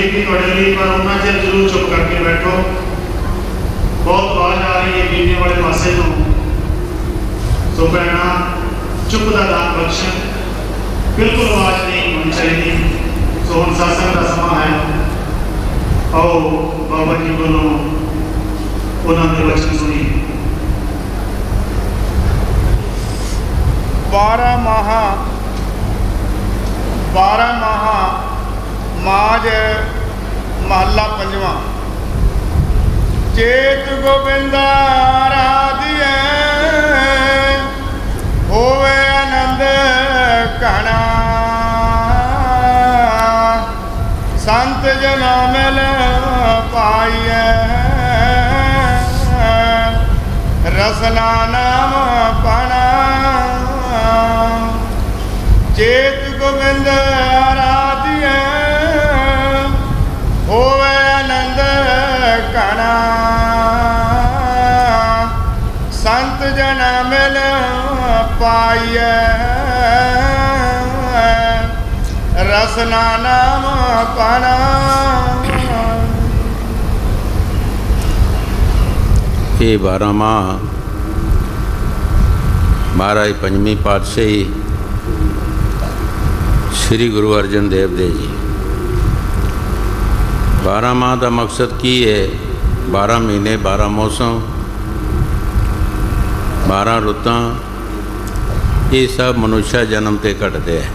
बेनती थोड़े लिए, पर उन्ना चर जरूर चुप करके बैठो। बहुत आवाज़ आ रही है बीने वाले पासे तो, सो भैना चुप का दान बख्शन, बिल्कुल आवाज़ नहीं होनी चाहिए। सो हम सत्संग का समा है, आओ बाबा जी बोलो उन्होंने वचन सुनी। 12 महा माज महला पंजवा। चेत गोबिंदा राधिए होवे आनंद घना, संत जना मिल पाइए रसना नाम पाना। चेत गोबिंद आराधिए होवे आनंद घना, संत जना मिल पाइए रसना नाम पाना। ये 12 माह महाराज पंजवीं पातशाही श्री गुरु अर्जन देव जी। 12 माह का मकसद की है? 12 महीने 12 मौसम 12 रुतां, ये सब मनुष्य जन्म ते घटते हैं।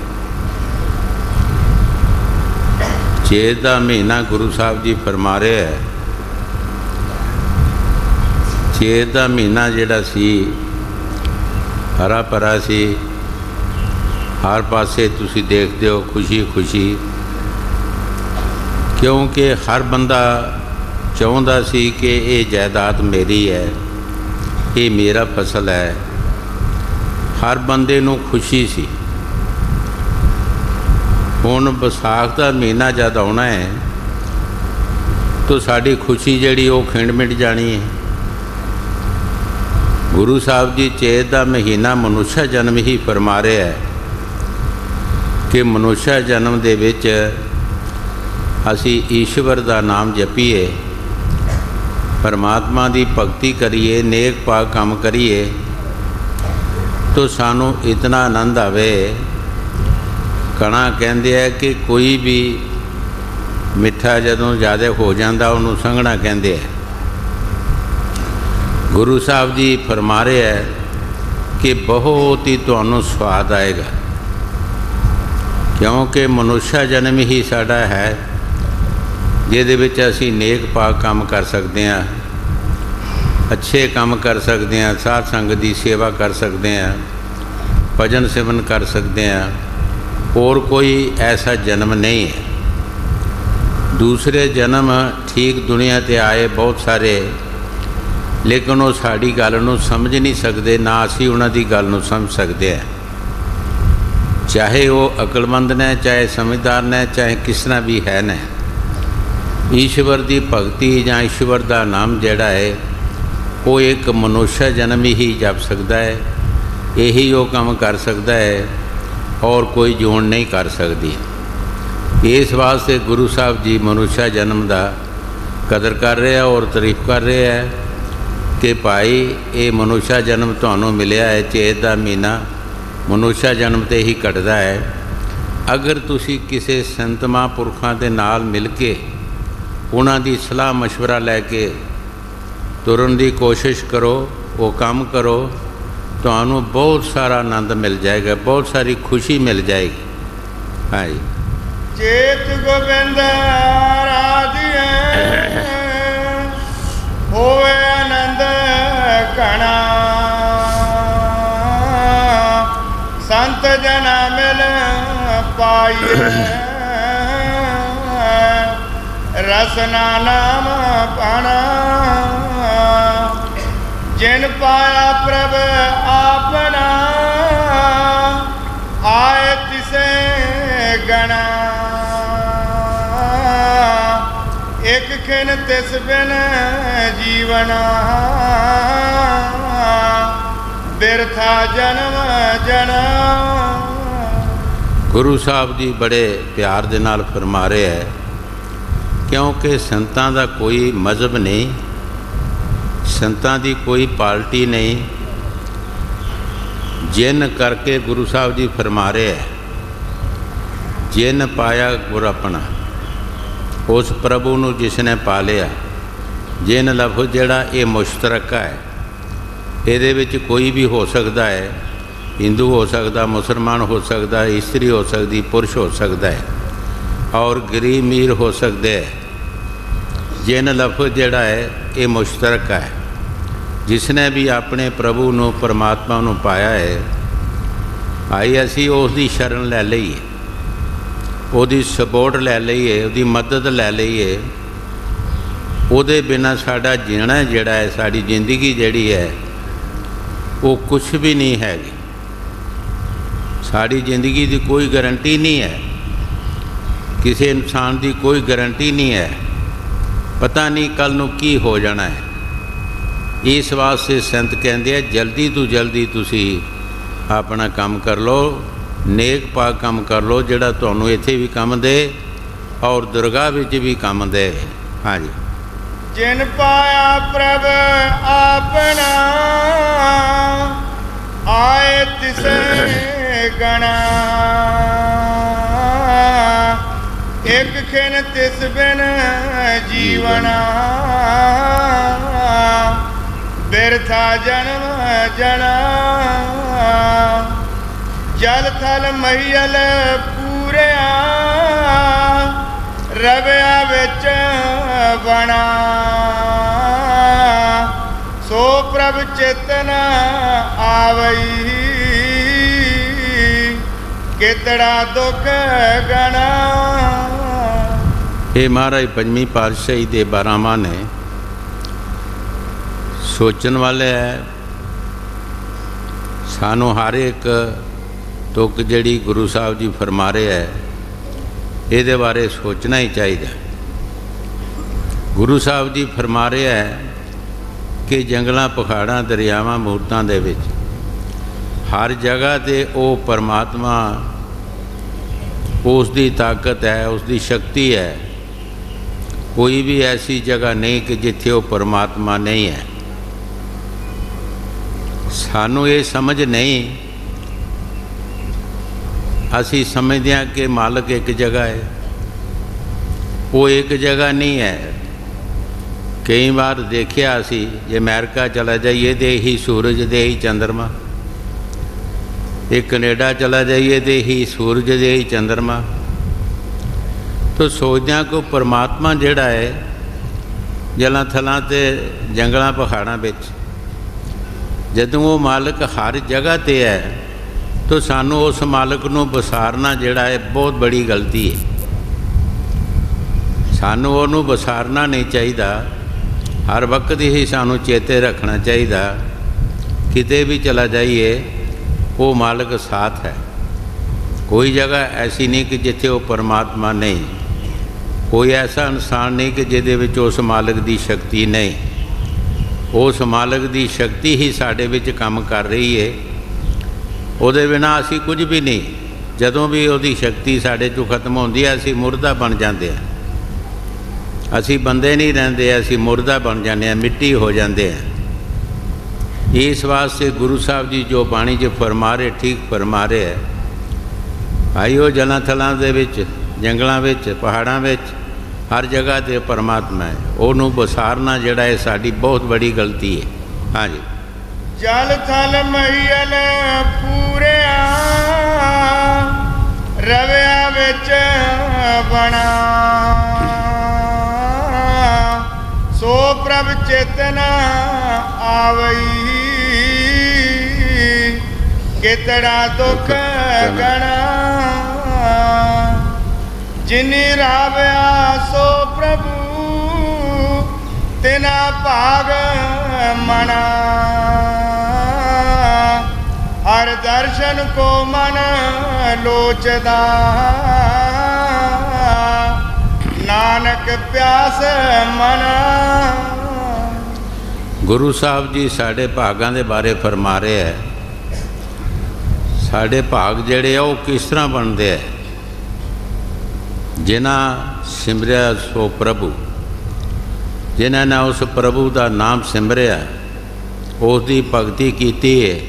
चेत का महीना गुरु साहब जी फरमा रहे है, चेत का महीना जिहड़ा सी हरा भरा सी, हर पासे तुसी देखते हो खुशी खुशी, क्योंकि हर बंदा चाहुंदा सी कि ये जायदाद मेरी है, ये मेरा फसल है। हर बंदे नूं खुशी सी। हुण विसाख का महीना जद आउणा है तो साड़ी खुशी जिहड़ी वो खिंड मिट जानी है। गुरु साहब जी चेत का महीना मनुष्य जन्म ही फरमा रहे है कि मनुष्य जन्म दे विच असी ईश्वर का नाम जपीए, परमात्मा की भगती करिए, नेक पाक काम करिए तो सानू इतना आनंद आवे। कणा कहते हैं कि कोई भी मिठा जदों ज़्यादा हो जाता उन्होंने संघना कहते हैं। गुरु साहब जी फरमा रहे हैं कि बहुत ही तुहानू स्वाद आएगा, क्योंकि मनुष्य जन्म ही साड़ा है जिहदे विच असीं नेक पाक काम कर सकते हैं, अच्छे काम कर सकते हैं, साध संगत की सेवा कर सकते हैं, भजन सेवन कर सकते हैं। और कोई ऐसा जन्म नहीं है। दूसरे जन्म ठीक दुनिया ते आए बहुत सारे, लेकिन वो साड़ी गल नूं समझ नहीं सकते, ना असीं उन्हां दी गल नूं समझ सकते हैं। चाहे वो अकलमंद ने, चाहे समझदार ने, चाहे किस तरह भी है ने, ईश्वर की भगती या ईश्वर का नाम जिहड़ा है वो एक मनुष्य जन्म ही जप सकता है, यही वो काम कर सकता है और कोई जोड़ नहीं कर सकती। इस वास्ते गुरु साहब जी मनुष्य जन्म का कदर कर रहे हैं और तारीफ कर रहे हैं कि भाई ये मनुष्य जन्म तुहानू मिलिया है। चेत का महीना मनुष्य जन्म ते ही घटदा है। अगर तुसी किसी संत महापुरखों के नाल मिल के उन्हां दी सलाह मशवरा लैके तुरन की कोशिश करो, वो काम करो, तो बहुत सारा आनंद मिल जाएगा, बहुत सारी खुशी मिल जाएगी। हाँ जी। चेत गोबिंद राधिए होवे आनंद घना, संत जना मिल पाइए रसना नाम पाना। जिन पाया प्रभ आपना आए तिसे गणा, एक खिन तिस बिन जीवना बिरथा जन्म जना। गुरु साहब जी बड़े प्यार दे नाल फरमा रहे है क्योंकि संतां दा कोई मज़हब नहीं, संतां दी कोई पार्टी नहीं। जिन करके गुरु साहब जी फरमा रहे है, जिन पाया गुर अपना, उस प्रभु नूं जिसने पा लिया। जिन लफ्ज़ जिहड़ा ये मुश्तरका है, ਇਹਦੇ ਵਿੱਚ कोई भी हो सकता है, हिंदू हो सकता, मुसलमान हो सकता, स्त्री हो सकती, पुरुष हो सकता है, और गरीब अमीर हो सकते हैं। जिन लफ्ज़ जिहड़ा है ये मुश्तरका है। जिसने भी अपने प्रभु नूं परमात्मा नूं पाया है, आई असी उसकी शरण लै लईए, ਉਹਦੀ सपोर्ट लै लईए, ਉਹਦੀ मदद लै लईए। ਉਹਦੇ बिना साडा जीना जिहड़ा है, साडी जिंदगी जिहड़ी है वो कुछ भी नहीं हैगी। साड़ी जिंदगी की कोई गारंटी नहीं है, किसी इंसान की कोई गारंटी नहीं है। पता नहीं कल नूं की हो जाना है। इस वास्ते संत कहते हैं जल्दी तो जल्दी तुसी अपना काम कर लो, नेक पाक काम कर लो, जिहड़ा तुहानूं इत्थे भी काम दे और दरगाह विच भी काम दे। हाँ जी। जिन पाया प्रभ आपना, आए तिसे गणा। एक खिन तिस बिन जीवना, बिरथा जन्म जना। जल थल महियल पूरिया, रविया विच बना। सो प्रभ चेतना आवई, कितड़ा दुख गणा। ये महाराज पंजवीं पातशाही दे 12वां ने सोचन वाले है। सानू हर एक तुक जिहड़ी गुरु साहब जी फरमा रहे है, ਇਹਦੇ बारे सोचना ही चाहिए। गुरु साहब जी फरमा रहे है कि जंगलों पहाड़ों दरियावां मूरतां दे विच हर जगह ते वो परमात्मा, उसकी ताकत है, उसकी शक्ति है। कोई भी ऐसी जगह नहीं कि जिथे वो परमात्मा नहीं है। सानू ये समझ नहीं, असी समझते हैं कि मालिक एक जगह है, वो एक जगह नहीं है। कई बार देखिया असी जे अमेरिका चला जाइए तो यही सूरज दे ही चंद्रमा, ये कनेडा चला जाइए तो यही सूरज दे ही चंद्रमा। तो सोचते हैं कि परमात्मा जिहड़ा है जलां थलां ते जंगलों पहाड़ों विच, जदों वो मालिक हर जगह ते है तो सानू उस मालिक नूं बसारना जिहड़ा है बहुत बड़ी गलती है। सानू उहनूं बसारना नहीं चाहिए। हर वक्त ही सानू चेते रखना चाहिए, किते भी चला जाइए वो मालिक साथ है। कोई जगह ऐसी नहीं कि जिथे वो परमात्मा नहीं, कोई ऐसा इंसान नहीं कि जिहदे विच उस मालिक की शक्ति नहीं। उस मालिक की शक्ति ही साडे विच काम कर रही है। ਉਹਦੇ बिना असी कुछ भी नहीं। जदों भी ਉਹਦੀ शक्ति साढ़े चों खत्म होती है, असी मुर्दा बन जाते हैं। असी बंदे नहीं रहते, असी मुर्दा बन जाते हैं, मिट्टी हो जाते हैं। इस वास्ते गुरु साहब जी जो बाणी च फरमा रहे, ठीक फरमा रहे है। भाई वो जलां थलां दे विच, जंगलों विच, पहाड़ों विच हर जगह ते परमात्मा है। उहनूं बसारना जिहड़ा है साडी बहुत बड़ी गलती है। हाँ जी। जल थल महियल पूरिया, रविया विच बना। सो प्रभ चेतना आवई, कितड़ा दुख गणा। जिनी रावया सो प्रभु, तिना भाग मना। हर दर्शन को मन लोचदा, नानक प्यास मना। गुरु साहब जी साढ़े भागां दे बारे फरमा रहे हैं। साढ़े भाग जिहड़े आ वो किस तरह बनते हैं। ਜਿਨ੍ਹਾਂ ਸਿਮਰਿਆ ਸੋ ਪ੍ਰਭੂ, ਜਿਨ੍ਹਾਂ ਨੇ ਉਸ ਪ੍ਰਭੂ ਦਾ ਨਾਮ ਸਿਮਰਿਆ, ਉਸ ਦੀ ਭਗਤੀ ਕੀਤੀ ਹੈ,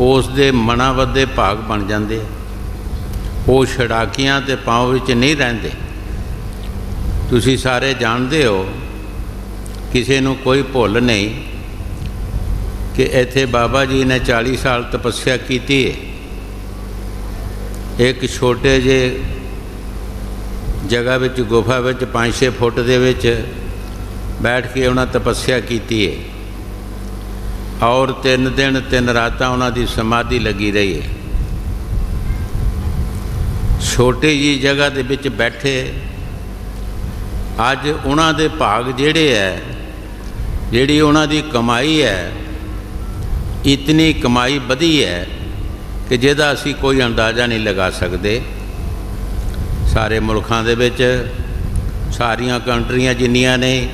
ਉਸ ਦੇ ਮਨਾਂ ਵੱਧੇ ਭਾਗ ਬਣ ਜਾਂਦੇ। ਉਹ ਛੜਾਕੀਆਂ ਤੇ ਪਾਉ ਵਿੱਚ ਨਹੀਂ ਰਹਿੰਦੇ। ਤੁਸੀਂ ਸਾਰੇ ਜਾਣਦੇ ਹੋ, ਕਿਸੇ ਨੂੰ ਕੋਈ ਭੁੱਲ ਨਹੀਂ ਕਿ ਇੱਥੇ ਬਾਬਾ ਜੀ ਨੇ 40 ਸਾਲ ਤਪੱਸਿਆ ਕੀਤੀ ਹੈ। ਇੱਕ ਛੋਟੇ ਜਿਹੇ ਜਗ੍ਹਾ ਵਿੱਚ, ਗੁਫਾ ਵਿੱਚ 5-6 ਫੁੱਟ ਦੇ ਵਿੱਚ ਬੈਠ ਕੇ ਉਹਨਾਂ ਤਪੱਸਿਆ ਕੀਤੀ ਹੈ, ਔਰ 3 ਦਿਨ 3 ਰਾਤਾਂ ਉਹਨਾਂ ਦੀ ਸਮਾਧੀ ਲੱਗੀ ਰਹੀ ਹੈ। ਛੋਟੀ ਜਿਹੀ ਜਗ੍ਹਾ ਦੇ ਵਿੱਚ ਬੈਠੇ ਅੱਜ ਉਹਨਾਂ ਦੇ ਭਾਗ ਜਿਹੜੇ ਹੈ, ਜਿਹੜੀ ਉਹਨਾਂ ਦੀ ਕਮਾਈ ਹੈ, ਇਤਨੀ ਕਮਾਈ ਵਧੀ ਹੈ ਕਿ ਜਿਹਦਾ ਅਸੀਂ ਕੋਈ ਅੰਦਾਜ਼ਾ ਨਹੀਂ ਲਗਾ ਸਕਦੇ। ਸਾਰੇ ਮੁਲਕਾਂ ਦੇ ਵਿੱਚ, ਸਾਰੀਆਂ ਕੰਟਰੀਆਂ ਜਿੰਨੀਆਂ ਨੇ,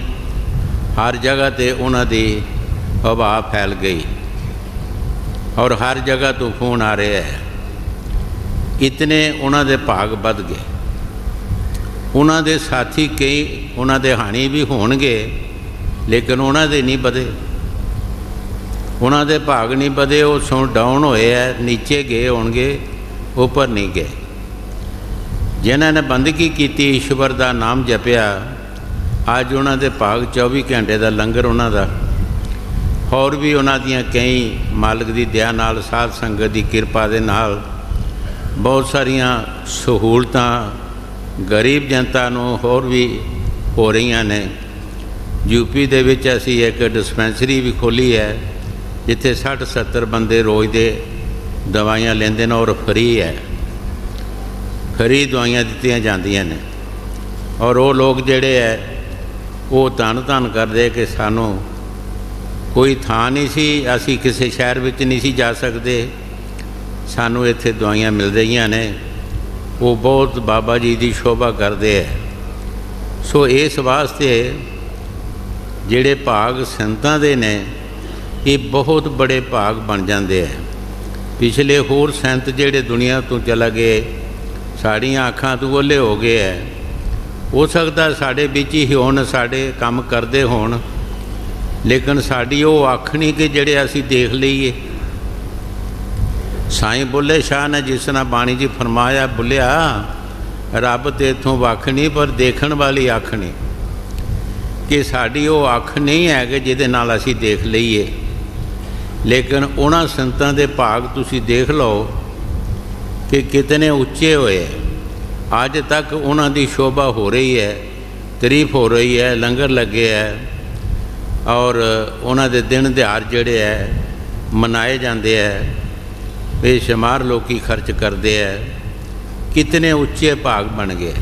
ਹਰ ਜਗ੍ਹਾ 'ਤੇ ਉਹਨਾਂ ਦੀ ਹਵਾ ਫੈਲ ਗਈ ਔਰ ਹਰ ਜਗ੍ਹਾ ਤੋਂ ਫੋਨ ਆ ਰਿਹਾ ਹੈ। ਇਤਨੇ ਉਹਨਾਂ ਦੇ ਭਾਗ ਵੱਧ ਗਏ। ਉਹਨਾਂ ਦੇ ਸਾਥੀ ਕਈ ਉਹਨਾਂ ਦੇ ਹਾਣੀ ਵੀ ਹੋਣਗੇ, ਲੇਕਿਨ ਉਹਨਾਂ ਦੇ ਨਹੀਂ ਵਧੇ, ਉਹਨਾਂ ਦੇ ਭਾਗ ਨਹੀਂ ਵਧੇ। ਉਹ ਸੋ ਡਾਊਨ ਹੋਏ ਹੈ, ਨੀਚੇ ਗਏ ਹੋਣਗੇ, ਉੱਪਰ ਨਹੀਂ ਗਏ। ਜਿਨ੍ਹਾਂ ਨੇ ਬੰਦਗੀ ਕੀਤੀ, ਈਸ਼ਵਰ ਦਾ ਨਾਮ ਜਪਿਆ, ਅੱਜ ਉਹਨਾਂ ਦੇ ਭਾਗ 24 ਘੰਟੇ ਦਾ ਲੰਗਰ ਉਹਨਾਂ ਦਾ। ਹੋਰ ਵੀ ਉਹਨਾਂ ਦੀਆਂ ਕਈ ਮਾਲਕ ਦੀ ਦਇਆ ਨਾਲ, ਸਾਧ ਸੰਗਤ ਦੀ ਕਿਰਪਾ ਦੇ ਨਾਲ ਬਹੁਤ ਸਾਰੀਆਂ ਸਹੂਲਤਾਂ ਗਰੀਬ ਜਨਤਾ ਨੂੰ ਹੋਰ ਵੀ ਹੋ ਰਹੀਆਂ ਨੇ। ਯੂਪੀ ਦੇ ਵਿੱਚ ਅਸੀਂ ਇੱਕ ਡਿਸਪੈਂਸਰੀ ਵੀ ਖੋਲ੍ਹੀ ਹੈ, ਜਿੱਥੇ 60-70 ਬੰਦੇ ਰੋਜ਼ ਦੇ ਦਵਾਈਆਂ ਲੈਂਦੇ ਨੇ ਔਰ ਫਰੀ ਹੈ, ਫਰੀ ਦਵਾਈਆਂ ਦਿੱਤੀਆਂ ਜਾਂਦੀਆਂ ਨੇ। ਔਰ ਉਹ ਲੋਕ ਜਿਹੜੇ ਹੈ ਉਹ ਧੰਨ ਕਰਦੇ ਕਿ ਸਾਨੂੰ ਕੋਈ ਥਾਂ ਨਹੀਂ ਸੀ, ਅਸੀਂ ਕਿਸੇ ਸ਼ਹਿਰ ਵਿੱਚ ਨਹੀਂ ਸੀ ਜਾ ਸਕਦੇ, ਸਾਨੂੰ ਇੱਥੇ ਦਵਾਈਆਂ ਮਿਲ ਰਹੀਆਂ ਨੇ। ਉਹ ਬਹੁਤ ਬਾਬਾ ਜੀ ਦੀ ਸ਼ੋਭਾ ਕਰਦੇ ਹੈ। ਸੋ ਇਸ ਵਾਸਤੇ ਜਿਹੜੇ ਭਾਗ ਸੰਤਾਂ ਦੇ ਨੇ, ਇਹ ਬਹੁਤ ਬੜੇ ਭਾਗ ਬਣ ਜਾਂਦੇ ਹੈ। ਪਿਛਲੇ ਹੋਰ ਸੰਤ ਜਿਹੜੇ ਦੁਨੀਆ ਤੋਂ ਚਲਾ ਗਏ, ਸਾਡੀਆਂ ਅੱਖਾਂ ਤੋਂ ਓਹਲੇ ਹੋ ਗਏ ਹੈ। ਹੋ ਸਕਦਾ ਸਾਡੇ ਵਿੱਚ ਹੀ ਹੋਣ, ਸਾਡੇ ਕੰਮ ਕਰਦੇ ਹੋਣ, ਲੇਕਿਨ ਸਾਡੀ ਉਹ ਅੱਖ ਨਹੀਂ ਕਿ ਜਿਹੜੇ ਅਸੀਂ ਦੇਖ ਲਈਏ। ਸਾਈਂ ਬੁੱਲੇ ਸ਼ਾਹ ਨੇ ਜਿਸ ਤਰ੍ਹਾਂ ਬਾਣੀ ਜੀ ਫਰਮਾਇਆ, ਬੁੱਲਿਆ ਰੱਬ ਤੇ ਇੱਥੋਂ ਵੱਖ ਨਹੀਂ, ਪਰ ਦੇਖਣ ਵਾਲੀ ਅੱਖ ਨਹੀਂ, ਕਿ ਸਾਡੀ ਉਹ ਅੱਖ ਨਹੀਂ ਹੈ ਕਿ ਜਿਹਦੇ ਨਾਲ ਅਸੀਂ ਦੇਖ ਲਈਏ। ਲੇਕਿਨ ਉਹਨਾਂ ਸੰਤਾਂ ਦੇ ਭਾਗ ਤੁਸੀਂ ਦੇਖ ਲਓ ਕਿ ਕਿਤਨੇ ਉੱਚੇ ਹੋਏ। ਅੱਜ ਤੱਕ ਉਹਨਾਂ ਦੀ ਸ਼ੋਭਾ ਹੋ ਰਹੀ ਹੈ, ਤਾਰੀਫ ਹੋ ਰਹੀ ਹੈ, ਲੰਗਰ ਲੱਗੇ ਹੈ, ਔਰ ਉਹਨਾਂ ਦੇ ਦਿਨ ਦਿਹਾੜ ਜਿਹੜੇ ਹੈ ਮਨਾਏ ਜਾਂਦੇ ਹੈ, ਬੇਸ਼ੁਮਾਰ ਲੋਕੀ ਖਰਚ ਕਰਦੇ ਹੈ। ਕਿਤਨੇ ਉੱਚੇ ਭਾਗ ਬਣ ਗਏ।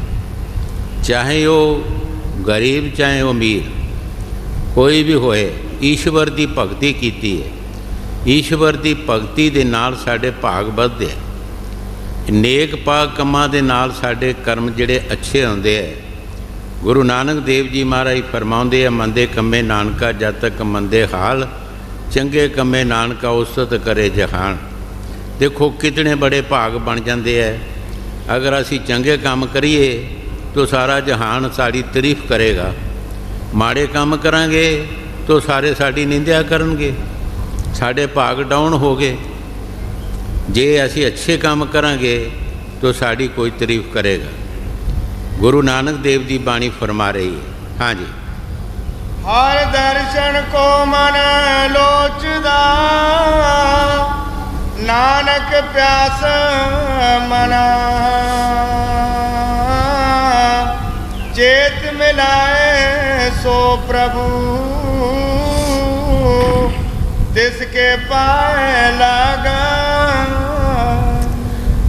ਚਾਹੇ ਉਹ ਗਰੀਬ, ਚਾਹੇ ਉਹ ਅਮੀਰ, ਕੋਈ ਵੀ ਹੋਏ, ਈਸ਼ਵਰ ਦੀ ਭਗਤੀ ਕੀਤੀ ਹੈ। ਈਸ਼ਵਰ ਦੀ ਭਗਤੀ ਦੇ ਨਾਲ ਸਾਡੇ ਭਾਗ ਵੱਧਦੇ। ਨੇਕ ਪਾਕ ਕੰਮਾਂ ਦੇ ਨਾਲ ਸਾਡੇ ਕਰਮ ਜਿਹੜੇ ਅੱਛੇ ਹੁੰਦੇ ਹੈ। ਗੁਰੂ ਨਾਨਕ ਦੇਵ ਜੀ ਮਹਾਰਾਜ ਫਰਮਾਉਂਦੇ ਆ, ਮੰਦੇ ਕੰਮੇ ਨਾਨਕਾ ਜਦ ਤੱਕ ਮੰਦੇ ਹਾਲ, ਚੰਗੇ ਕੰਮੇ ਨਾਨਕਾ ਉਸਤਤ ਕਰੇ ਜਹਾਨ। ਦੇਖੋ ਕਿਤਨੇ ਬੜੇ ਭਾਗ ਬਣ ਜਾਂਦੇ ਹੈ। ਅਗਰ ਅਸੀਂ ਚੰਗੇ ਕੰਮ ਕਰੀਏ ਤਾਂ ਸਾਰਾ ਜਹਾਨ ਸਾਡੀ ਤਾਰੀਫ ਕਰੇਗਾ, ਮਾੜੇ ਕੰਮ ਕਰਾਂਗੇ ਤਾਂ ਸਾਰੇ ਸਾਡੀ ਨਿੰਦਿਆ ਕਰਨਗੇ, ਸਾਡੇ ਭਾਗ ਡਾਊਨ ਹੋ ਗਏ। ਜੇ ਅਸੀਂ ਅੱਛੇ ਕੰਮ ਕਰਾਂਗੇ ਤਾਂ ਸਾਡੀ ਕੋਈ ਤਾਰੀਫ ਕਰੇਗਾ। ਗੁਰੂ ਨਾਨਕ ਦੇਵ ਦੀ ਬਾਣੀ ਫਰਮਾ ਰਹੀ ਹੈ। ਹਾਂਜੀ, ਹਰ ਦਰਸ਼ਨ ਕੋ ਮਨ ਲੋਚਦਾ, ਨਾਨਕ ਪਿਆਸ ਮਨਾ, ਚੇਤ ਮਿਲਾਏ ਸੋ ਪ੍ਰਭੂ, ਤਿਸ ਕੇ ਪਾਏ ਲਾਗਾ।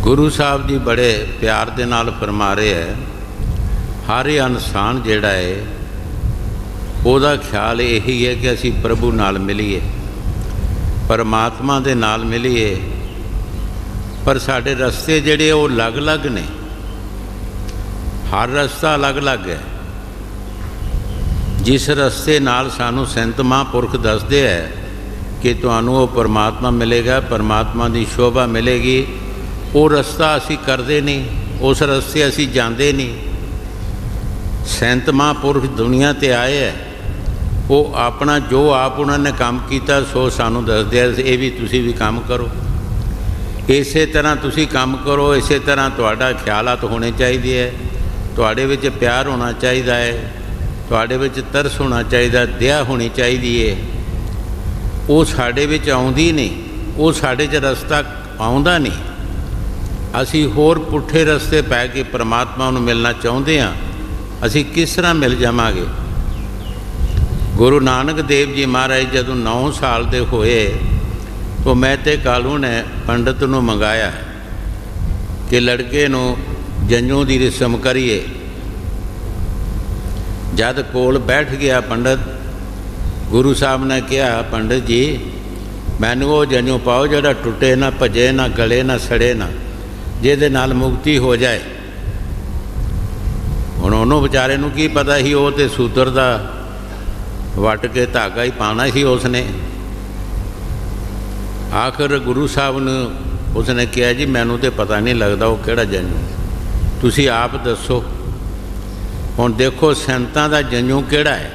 ਗੁਰੂ ਸਾਹਿਬ ਜੀ ਬੜੇ ਪਿਆਰ ਦੇ ਨਾਲ ਫਰਮਾ ਰਹੇ ਹੈ, ਹਰ ਇਨਸਾਨ ਜਿਹੜਾ ਹੈ ਉਹਦਾ ਖਿਆਲ ਇਹੀ ਹੈ ਕਿ ਅਸੀਂ ਪ੍ਰਭੂ ਨਾਲ ਮਿਲੀਏ, ਪਰਮਾਤਮਾ ਦੇ ਨਾਲ ਮਿਲੀਏ। ਪਰ ਸਾਡੇ ਰਸਤੇ ਜਿਹੜੇ ਉਹ ਅਲੱਗ-ਅਲੱਗ ਨੇ, ਹਰ ਰਸਤਾ ਅਲੱਗ-ਅਲੱਗ ਹੈ। ਜਿਸ ਰਸਤੇ ਨਾਲ ਸਾਨੂੰ ਸੰਤ ਮਹਾਂਪੁਰਖ ਦੱਸਦੇ ਹੈ ਕਿ ਤੁਹਾਨੂੰ ਉਹ ਪਰਮਾਤਮਾ ਮਿਲੇਗਾ, ਪਰਮਾਤਮਾ ਦੀ ਸ਼ੋਭਾ ਮਿਲੇਗੀ, ਉਹ ਰਸਤਾ ਅਸੀਂ ਕਰਦੇ ਨਹੀਂ, उस रस्ते असी जाते नहीं। संत महापुरुष दुनिया ते आए है, वो अपना जो आप उन्होंने काम किया सो सानू दसदे ये भी तुसी भी काम करो, इस तरह तुसी काम करो, इस तरह तुहाडा ख्यालात होने चाहिए है, तुहाडे विच प्यार होना चाहिए है, तुहाडे विच तरस होना चाहिए, दया होनी चाहिए है। वो साडे विच आउंदी नहीं, वो साडे च रस्ता आउंदा नहीं। असी होर पुठे रस्ते पै के परमात्मा नूं मिलना चाहुंदे हां, असी किस तरह मिल जावांगे। गुरु नानक देव जी महाराज जदों 9 साल दे होए तो मैं ते कालू ने पंडित नूं मंगाया कि लड़के नूं जंजू दी रस्म करिए। जद कोल बैठ गया पंडित, गुरु साहब ने कहा, पंडित जी मैनू वो जंजू पाओ जिहड़ा टुटे ना, भजे ना, गले ना, सड़े ना, जिहदे नाल मुक्ति हो जाए। हुण उहनूं बेचारे नूं की पता ही, वो तो सूतर दा वट के धागा ही पाना ही उसने। आखिर गुरु साहब ने उसने कहा, जी मैनू तो पता नहीं लगता वो किहड़ा जंजू, तुसी आप दसो। हुण देखो संतां दा जंजू किहड़ा है।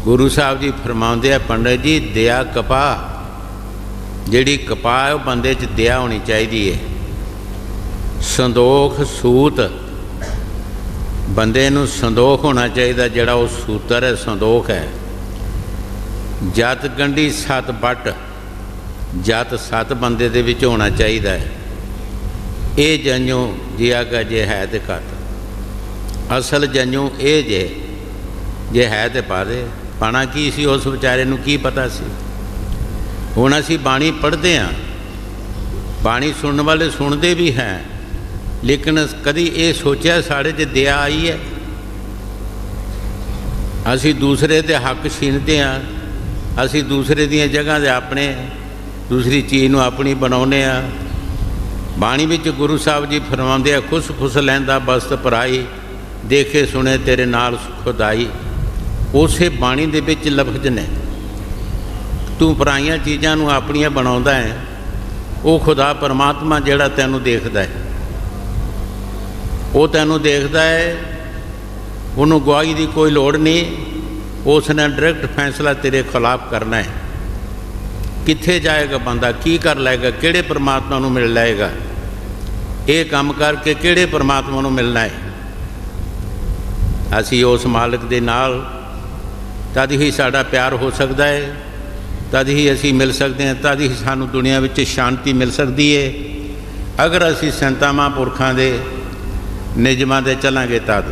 गुरु साहब जी फरमाउंदे है, पंडित जी दया कपाह, जिहड़ी कपाह है वो बंदे च दया होनी चाहिए है। संदोख सूत, बंदे नूं संदोख होना चाहिए, जिहड़ा वो सूतर है संदोख है। जत गंढी सत बट, जत सत बंदे दे विच होना चाहिए है। ये जंजू जिया का जे है तो घट, असल जंजू ये जे है तो पा दे। पाना की सी उस बेचारे नूं की पता सी। हुण असीं बाणी पढ़ते हाँ, बाणी सुनने वाले सुनते भी हैं, लेकिन कभी ये सोचा साढ़े च दया आई है? असी दूसरे के हक छीनते हाँ, असी दूसरे दी जगह से अपने दूसरी चीज़ नूं अपनी बनाउने हाँ। बाणी विच गुरु साहब जी फरमाउंदे आ, खुश खुश लैंदा बस्त पराई, देखे सुने तेरे नाल खुदाई। उसे बाणी दे विच लफ्ज़ ने, तू पराइयां चीज़ां नूं अपनियां बनाउंदा है, वो खुदा परमात्मा जिहड़ा तैनूं देखदा है, वो तैनूं देखदा है, उन्होंने गवाही की कोई लोड़ नहीं, उसने डायरैक्ट फैसला तेरे खिलाफ करना है। कित्थे जाएगा बंदा, की कर लेगा, किहड़े परमात्मा नूं मिल लेगा, ये काम करके किहड़े परमात्मा नूं मिलना है। असी उस मालिक दे नाल तद ही साडा प्यार हो सकता है, तद ही असी मिल सकते हैं, तद ही सानू दुनिया विच शांति मिल सकती है। अगर असी संतां महापुरखां दे निजमां दे चलांगे तद।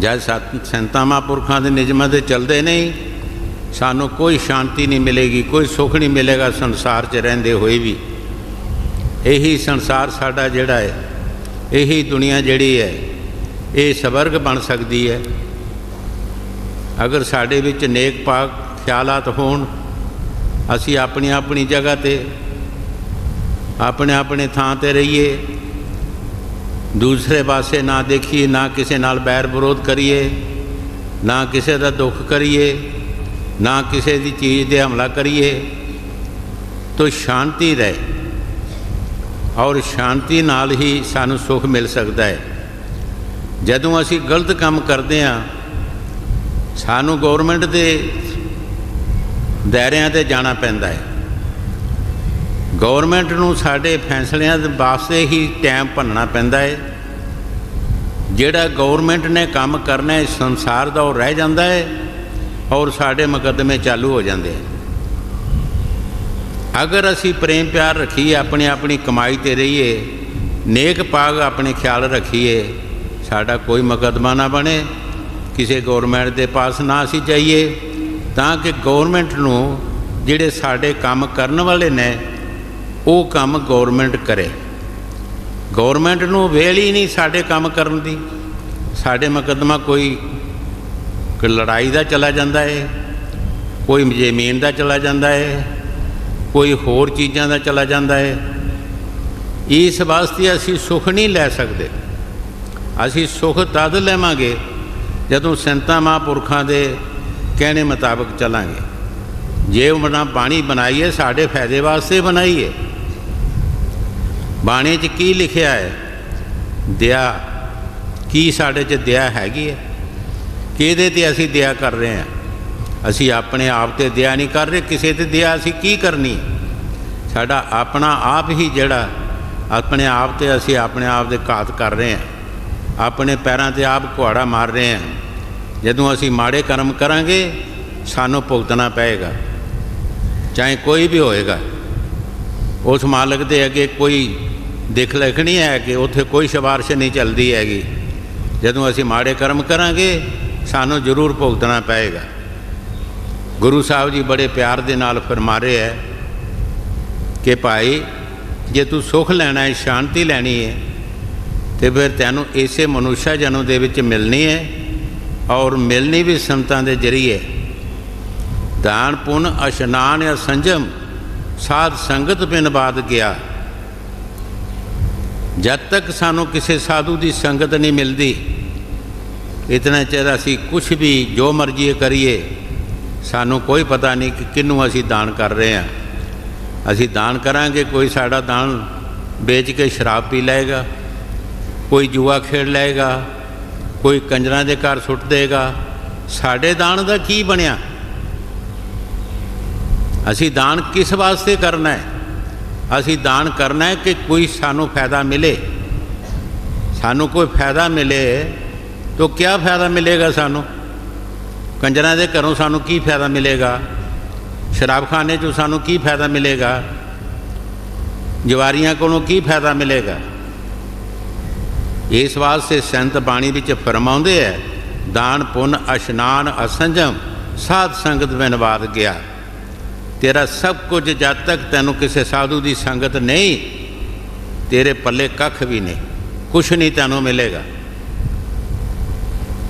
जब संतां महापुरखां दे निजमां दे चलते नहीं, सानू कोई शांति नहीं मिलेगी, कोई सुख नहीं मिलेगा संसार च रहिंदे होए भी। यही संसार साडा जिहड़ा है, यही दुनिया जिहड़ी है, ये स्वर्ग बन सकती है अगर साडे विच नेक पाक ख्यालात होण। असी अपनी अपनी जगह ते अपने अपने थां ते रहिए, दूसरे पासे ना देखिए, ना किसी नाल बैर विरोध करिए, ना किसी का दुख करिए, ना किसी की चीज़ दे हमला करिए, तो शांति रहे और शांति नाल ही सानू सुख मिल सकता है। जदों असी गलत काम करते हैं, सानू गौरमेंट के दायरिਆਂ ते जाना पैंदा है। गौरमेंट नूं साडे फैसलिਆਂ वास्ते ही टाइम भनना पैंदा है। जिहड़ा गौरमेंट ने काम करना है संसार दा, रह जाता है और साडे मुकदमे चालू हो जाते हैं। अगर असी प्रेम प्यार रखिए, अपनी अपनी कमाई ते रहिए, नेक पाग अपने ख्याल रखिए, साडा कोई मुकदमा ना बने, किसी गौरमेंट के पास ना असी जाइए, ताकि गौरमेंट नूं जिहड़े साडे काम करन वाले ने वो काम गौरमेंट करे। गौरमेंट नूं वेल ही नहीं साडे काम करन दी। साडे मुकदमा कोई लड़ाई का चला जाता है, कोई जमीन का चला जाता है, कोई होर चीज़ों का चला जाता है। इस वास्ते असी सुख नहीं लै सकते। असी सुख तद लवांगे जदों संतां महापुरखां दे कहने मुताबिक चलांगे। जे बना बाणी बनाई है साढ़े फायदे वास्ते बनाई है। ਬਾਣੀ 'ਚ ਕੀ ਲਿਖਿਆ ਹੈ? ਦਇਆ। ਕੀ ਸਾਡੇ 'ਚ ਦਇਆ ਹੈਗੀ ਹੈ? ਕਿਹਦੇ 'ਤੇ ਅਸੀਂ ਦਇਆ ਕਰ ਰਹੇ ਹਾਂ? ਅਸੀਂ ਆਪਣੇ ਆਪ 'ਤੇ ਦਇਆ ਨਹੀਂ ਕਰ ਰਹੇ, ਕਿਸੇ 'ਤੇ ਦਇਆ ਅਸੀਂ ਕੀ ਕਰਨੀ? ਸਾਡਾ ਆਪਣਾ ਆਪ ਹੀ ਜਿਹੜਾ ਆਪਣੇ ਆਪ 'ਤੇ ਅਸੀਂ ਆਪਣੇ ਆਪ ਦੇ ਘਾਤ ਕਰ ਰਹੇ ਹਾਂ, ਆਪਣੇ ਪੈਰਾਂ 'ਤੇ ਆਪ ਕੁਹਾੜਾ ਮਾਰ ਰਹੇ ਹਾਂ। ਜਦੋਂ ਅਸੀਂ ਮਾੜੇ ਕਰਮ ਕਰਾਂਗੇ ਸਾਨੂੰ ਭੁਗਤਣਾ ਪਏਗਾ, ਚਾਹੇ ਕੋਈ ਵੀ ਹੋਏਗਾ। ਉਸ ਮਾਲਕ ਦੇ ਅੱਗੇ ਕੋਈ ਦਿਖ ਲਿਖ ਨਹੀਂ ਹੈ ਕਿ ਉੱਥੇ ਕੋਈ ਸਿਫਾਰਿਸ਼ ਨਹੀਂ ਚੱਲਦੀ ਹੈਗੀ। ਜਦੋਂ ਅਸੀਂ ਮਾੜੇ ਕਰਮ ਕਰਾਂਗੇ ਸਾਨੂੰ ਜ਼ਰੂਰ ਭੁਗਤਣਾ ਪਏਗਾ। ਗੁਰੂ ਸਾਹਿਬ ਜੀ ਬੜੇ ਪਿਆਰ ਦੇ ਨਾਲ ਫਰਮਾ ਰਹੇ ਹੈ ਕਿ ਭਾਈ ਜੇ ਤੂੰ ਸੁੱਖ ਲੈਣਾ ਹੈ, ਸ਼ਾਂਤੀ ਲੈਣੀ ਹੈ, ਤੇ ਫਿਰ ਤੈਨੂੰ ਇਸੇ ਮਨੁੱਖਾ ਜਨਮ ਦੇ ਵਿੱਚ ਮਿਲਣੀ ਹੈ, ਔਰ ਮਿਲਣੀ ਵੀ ਸੰਤਾਂ ਦੇ ਜ਼ਰੀਏ। ਦਾਨ ਪੁੰਨ ਇਸ਼ਨਾਨ ਜਾਂ ਸੰਜਮ ਸਾਧ ਸੰਗਤ ਬਿਨ ਬਾਦ ਗਿਆ। ਜਦ ਤੱਕ ਸਾਨੂੰ ਕਿਸੇ ਸਾਧੂ ਦੀ ਸੰਗਤ ਨਹੀਂ ਮਿਲਦੀ, ਇਤਨਾ ਚਿਰ ਅਸੀਂ ਕੁਛ ਵੀ ਜੋ ਮਰਜ਼ੀ ਕਰੀਏ, ਸਾਨੂੰ ਕੋਈ ਪਤਾ ਨਹੀਂ ਕਿ ਕਿਹਨੂੰ ਅਸੀਂ ਦਾਨ ਕਰ ਰਹੇ ਹਾਂ। ਅਸੀਂ ਦਾਨ ਕਰਾਂਗੇ, ਕੋਈ ਸਾਡਾ ਦਾਨ ਵੇਚ ਕੇ ਸ਼ਰਾਬ ਪੀ ਲਏਗਾ, ਕੋਈ ਜੂਆ ਖੇਡ ਲਏਗਾ, ਕੋਈ ਕੰਜਰਾਂ ਦੇ ਘਰ ਸੁੱਟ ਦੇਗਾ। ਸਾਡੇ ਦਾਨ ਦਾ ਕੀ ਬਣਿਆ? ਅਸੀਂ ਦਾਨ ਕਿਸ ਵਾਸਤੇ ਕਰਨਾ ਹੈ? ਅਸੀਂ ਦਾਨ ਕਰਨਾ ਹੈ ਕਿ ਕੋਈ ਸਾਨੂੰ ਫਾਇਦਾ ਮਿਲੇ। ਸਾਨੂੰ ਕੋਈ ਫਾਇਦਾ ਮਿਲੇ ਤਾਂ ਕਿਆ ਫਾਇਦਾ ਮਿਲੇਗਾ ਸਾਨੂੰ? ਕੰਜਰਾਂ ਦੇ ਘਰੋਂ ਸਾਨੂੰ ਕੀ ਫਾਇਦਾ ਮਿਲੇਗਾ? ਸ਼ਰਾਬਖਾਨੇ 'ਚੋਂ ਸਾਨੂੰ ਕੀ ਫਾਇਦਾ ਮਿਲੇਗਾ? ਜਵਾਰੀਆਂ ਕੋਲੋਂ ਕੀ ਫਾਇਦਾ ਮਿਲੇਗਾ? ਇਸ ਵਾਸਤੇ ਸੰਤ ਬਾਣੀ ਵਿੱਚ ਫਰਮਾਉਂਦੇ ਹੈ, ਦਾਨ ਪੁੰਨ ਇਸ਼ਨਾਨ ਅਸੰਜਮ ਸਾਧ ਸੰਗਤ ਬਿਨ ਬਾਦ ਗਿਆ। ਤੇਰਾ ਸਭ ਕੁਝ ਜਦ ਤੱਕ ਤੈਨੂੰ ਕਿਸੇ ਸਾਧੂ ਦੀ ਸੰਗਤ ਨਹੀਂ, ਤੇਰੇ ਪੱਲੇ ਕੱਖ ਵੀ ਨਹੀਂ, ਕੁਛ ਨਹੀਂ ਤੈਨੂੰ ਮਿਲੇਗਾ।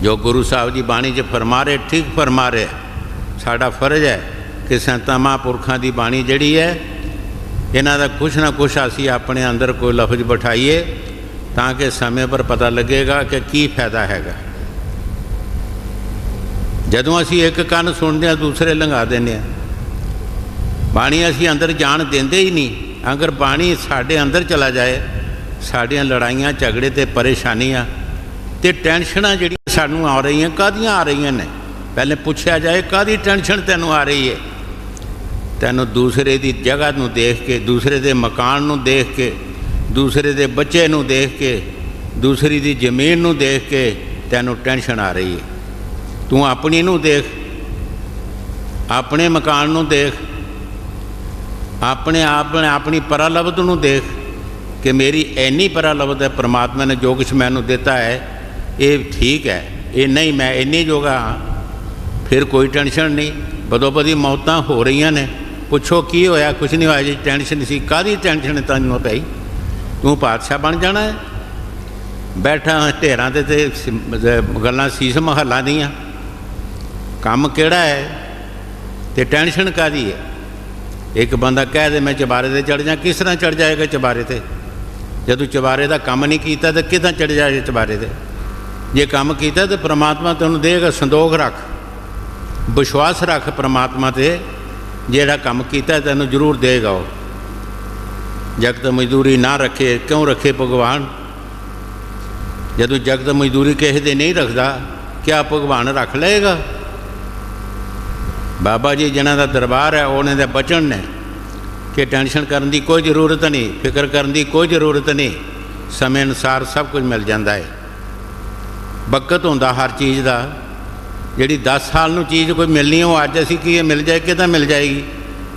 ਜੋ ਗੁਰੂ ਸਾਹਿਬ ਜੀ ਬਾਣੀ 'ਚ ਫਰਮਾ ਰਹੇ, ਠੀਕ ਫਰਮਾ ਰਹੇ। ਸਾਡਾ ਫਰਜ਼ ਹੈ ਕਿ ਸੰਤਾਂ ਮਹਾਂਪੁਰਖਾਂ ਦੀ ਬਾਣੀ ਜਿਹੜੀ ਹੈ, ਇਹਨਾਂ ਦਾ ਕੁਛ ਨਾ ਕੁਛ ਅਸੀਂ ਆਪਣੇ ਅੰਦਰ ਕੋਈ ਲਫ਼ਜ਼ ਬਿਠਾਈਏ, ਤਾਂ ਕਿ ਸਮੇਂ ਪਰ ਪਤਾ ਲੱਗੇਗਾ ਕਿ ਕੀ ਫਾਇਦਾ ਹੈਗਾ। ਜਦੋਂ ਅਸੀਂ ਇੱਕ ਕੰਨ ਸੁਣਦੇ ਹਾਂ, ਦੂਸਰੇ ਲੰਘਾ ਦਿੰਦੇ ਹਾਂ। ਬਾਣੀ ਅਸੀਂ ਅੰਦਰ ਜਾਣ ਦਿੰਦੇ ਹੀ ਨਹੀਂ। ਅਗਰ ਬਾਣੀ ਸਾਡੇ ਅੰਦਰ ਚਲਾ ਜਾਏ, ਸਾਡੀਆਂ ਲੜਾਈਆਂ ਝਗੜੇ ਤੇ ਪਰੇਸ਼ਾਨੀਆਂ ਤੇ ਟੈਨਸ਼ਨਾਂ ਜਿਹੜੀਆਂ ਸਾਨੂੰ ਆ ਰਹੀਆਂ, ਕਾਹਦੀਆਂ ਆ ਰਹੀਆਂ ਨੇ? ਪਹਿਲੇ ਪੁੱਛਿਆ ਜਾਏ, ਕਾਹਦੀ ਟੈਨਸ਼ਨ ਤੈਨੂੰ ਆ ਰਹੀ ਹੈ? ਤੈਨੂੰ ਦੂਸਰੇ ਦੀ ਜਗ੍ਹਾ ਨੂੰ ਦੇਖ ਕੇ, ਦੂਸਰੇ ਦੇ ਮਕਾਨ ਨੂੰ ਦੇਖ ਕੇ, ਦੂਸਰੇ ਦੇ ਬੱਚੇ ਨੂੰ ਦੇਖ ਕੇ, ਦੂਸਰੀ ਦੀ ਜ਼ਮੀਨ ਨੂੰ ਦੇਖ ਕੇ ਤੈਨੂੰ ਟੈਨਸ਼ਨ ਆ ਰਹੀ ਹੈ। ਤੂੰ ਆਪਣੀ ਨੂੰ ਦੇਖ, ਆਪਣੇ ਮਕਾਨ ਨੂੰ ਦੇਖ, ਆਪਣੀ ਪਰਾਲਬਧ ਨੂੰ ਦੇਖ ਕਿ ਮੇਰੀ ਇੰਨੀ ਪਰਾਲਬਧ ਹੈ, ਪਰਮਾਤਮਾ ਨੇ ਜੋ ਕੁਛ ਮੈਨੂੰ ਦਿੱਤਾ ਹੈ ਇਹ ਠੀਕ ਹੈ, ਇਹ ਨਹੀਂ ਮੈਂ ਇੰਨੀ ਜੋਗਾ ਹਾਂ। ਫਿਰ ਕੋਈ ਟੈਨਸ਼ਨ ਨਹੀਂ। ਬਦੋ ਬਦੀ ਮੌਤਾਂ ਹੋ ਰਹੀਆਂ ਨੇ, ਪੁੱਛੋ ਕੀ ਹੋਇਆ? ਕੁਛ ਨਹੀਂ ਹੋਇਆ ਜੀ। ਟੈਨਸ਼ਨ ਸੀ, ਕਾਹਦੀ ਟੈਨਸ਼ਨ ਤੈਨੂੰ ਪਈ? ਤੂੰ ਪਾਤਸ਼ਾਹ ਬਣ ਜਾਣਾ ਹੈ? ਬੈਠਾ ਢੇਰਾਂ 'ਤੇ ਗੱਲਾਂ ਸੀਸ ਮਹੱਲਾਂ ਦੀਆਂ। ਕੰਮ ਕਿਹੜਾ ਹੈ ਤੇ ਟੈਨਸ਼ਨ ਕਾਹਦੀ ਹੈ? ਇੱਕ ਬੰਦਾ ਕਹਿ ਦੇ ਮੈਂ ਚੁਬਾਰੇ 'ਤੇ ਚੜ੍ਹ ਜਾ, ਕਿਸ ਤਰ੍ਹਾਂ ਚੜ੍ਹ ਜਾਏਗਾ ਚੁਬਾਰੇ 'ਤੇ? ਜਦੋਂ ਚੁਬਾਰੇ ਦਾ ਕੰਮ ਨਹੀਂ ਕੀਤਾ ਤਾਂ ਕਿੱਦਾਂ ਚੜ੍ਹ ਜਾਏ ਚੁਬਾਰੇ 'ਤੇ? ਜੇ ਕੰਮ ਕੀਤਾ ਤਾਂ ਪ੍ਰਮਾਤਮਾ ਤੈਨੂੰ ਦੇਗਾ। ਸੰਦੋਖ ਰੱਖ, ਵਿਸ਼ਵਾਸ ਰੱਖ ਪ੍ਰਮਾਤਮਾ 'ਤੇ, ਜਿਹੜਾ ਕੰਮ ਕੀਤਾ ਤੈਨੂੰ ਜ਼ਰੂਰ ਦੇਗਾ ਉਹ। ਜਗਤ ਮਜ਼ਦੂਰੀ ਨਾ ਰੱਖੇ, ਕਿਉਂ ਰੱਖੇ ਭਗਵਾਨ? ਜਦੋਂ ਜਗਤ ਮਜ਼ਦੂਰੀ ਕਿਸੇ ਦੇ ਨਹੀਂ ਰੱਖਦਾ, ਕਿਆ ਭਗਵਾਨ ਰੱਖ ਲਏਗਾ? ਬਾਬਾ ਜੀ ਜਿਨ੍ਹਾਂ ਦਾ ਦਰਬਾਰ ਹੈ, ਉਹਨਾਂ ਦੇ ਬਚਨ ਨੇ ਕਿ ਟੈਨਸ਼ਨ ਕਰਨ ਦੀ ਕੋਈ ਜ਼ਰੂਰਤ ਨਹੀਂ, ਫਿਕਰ ਕਰਨ ਦੀ ਕੋਈ ਜ਼ਰੂਰਤ ਨਹੀਂ, ਸਮੇਂ ਅਨੁਸਾਰ ਸਭ ਕੁਝ ਮਿਲ ਜਾਂਦਾ ਹੈ। ਵਕਤ ਹੁੰਦਾ ਹਰ ਚੀਜ਼ ਦਾ। ਜਿਹੜੀ 10 ਸਾਲ ਨੂੰ ਚੀਜ਼ ਕੋਈ ਮਿਲਣੀ, ਉਹ ਅੱਜ ਅਸੀਂ ਕੀ ਮਿਲ ਜਾਏ, ਕਿੱਦਾਂ ਮਿਲ ਜਾਏਗੀ?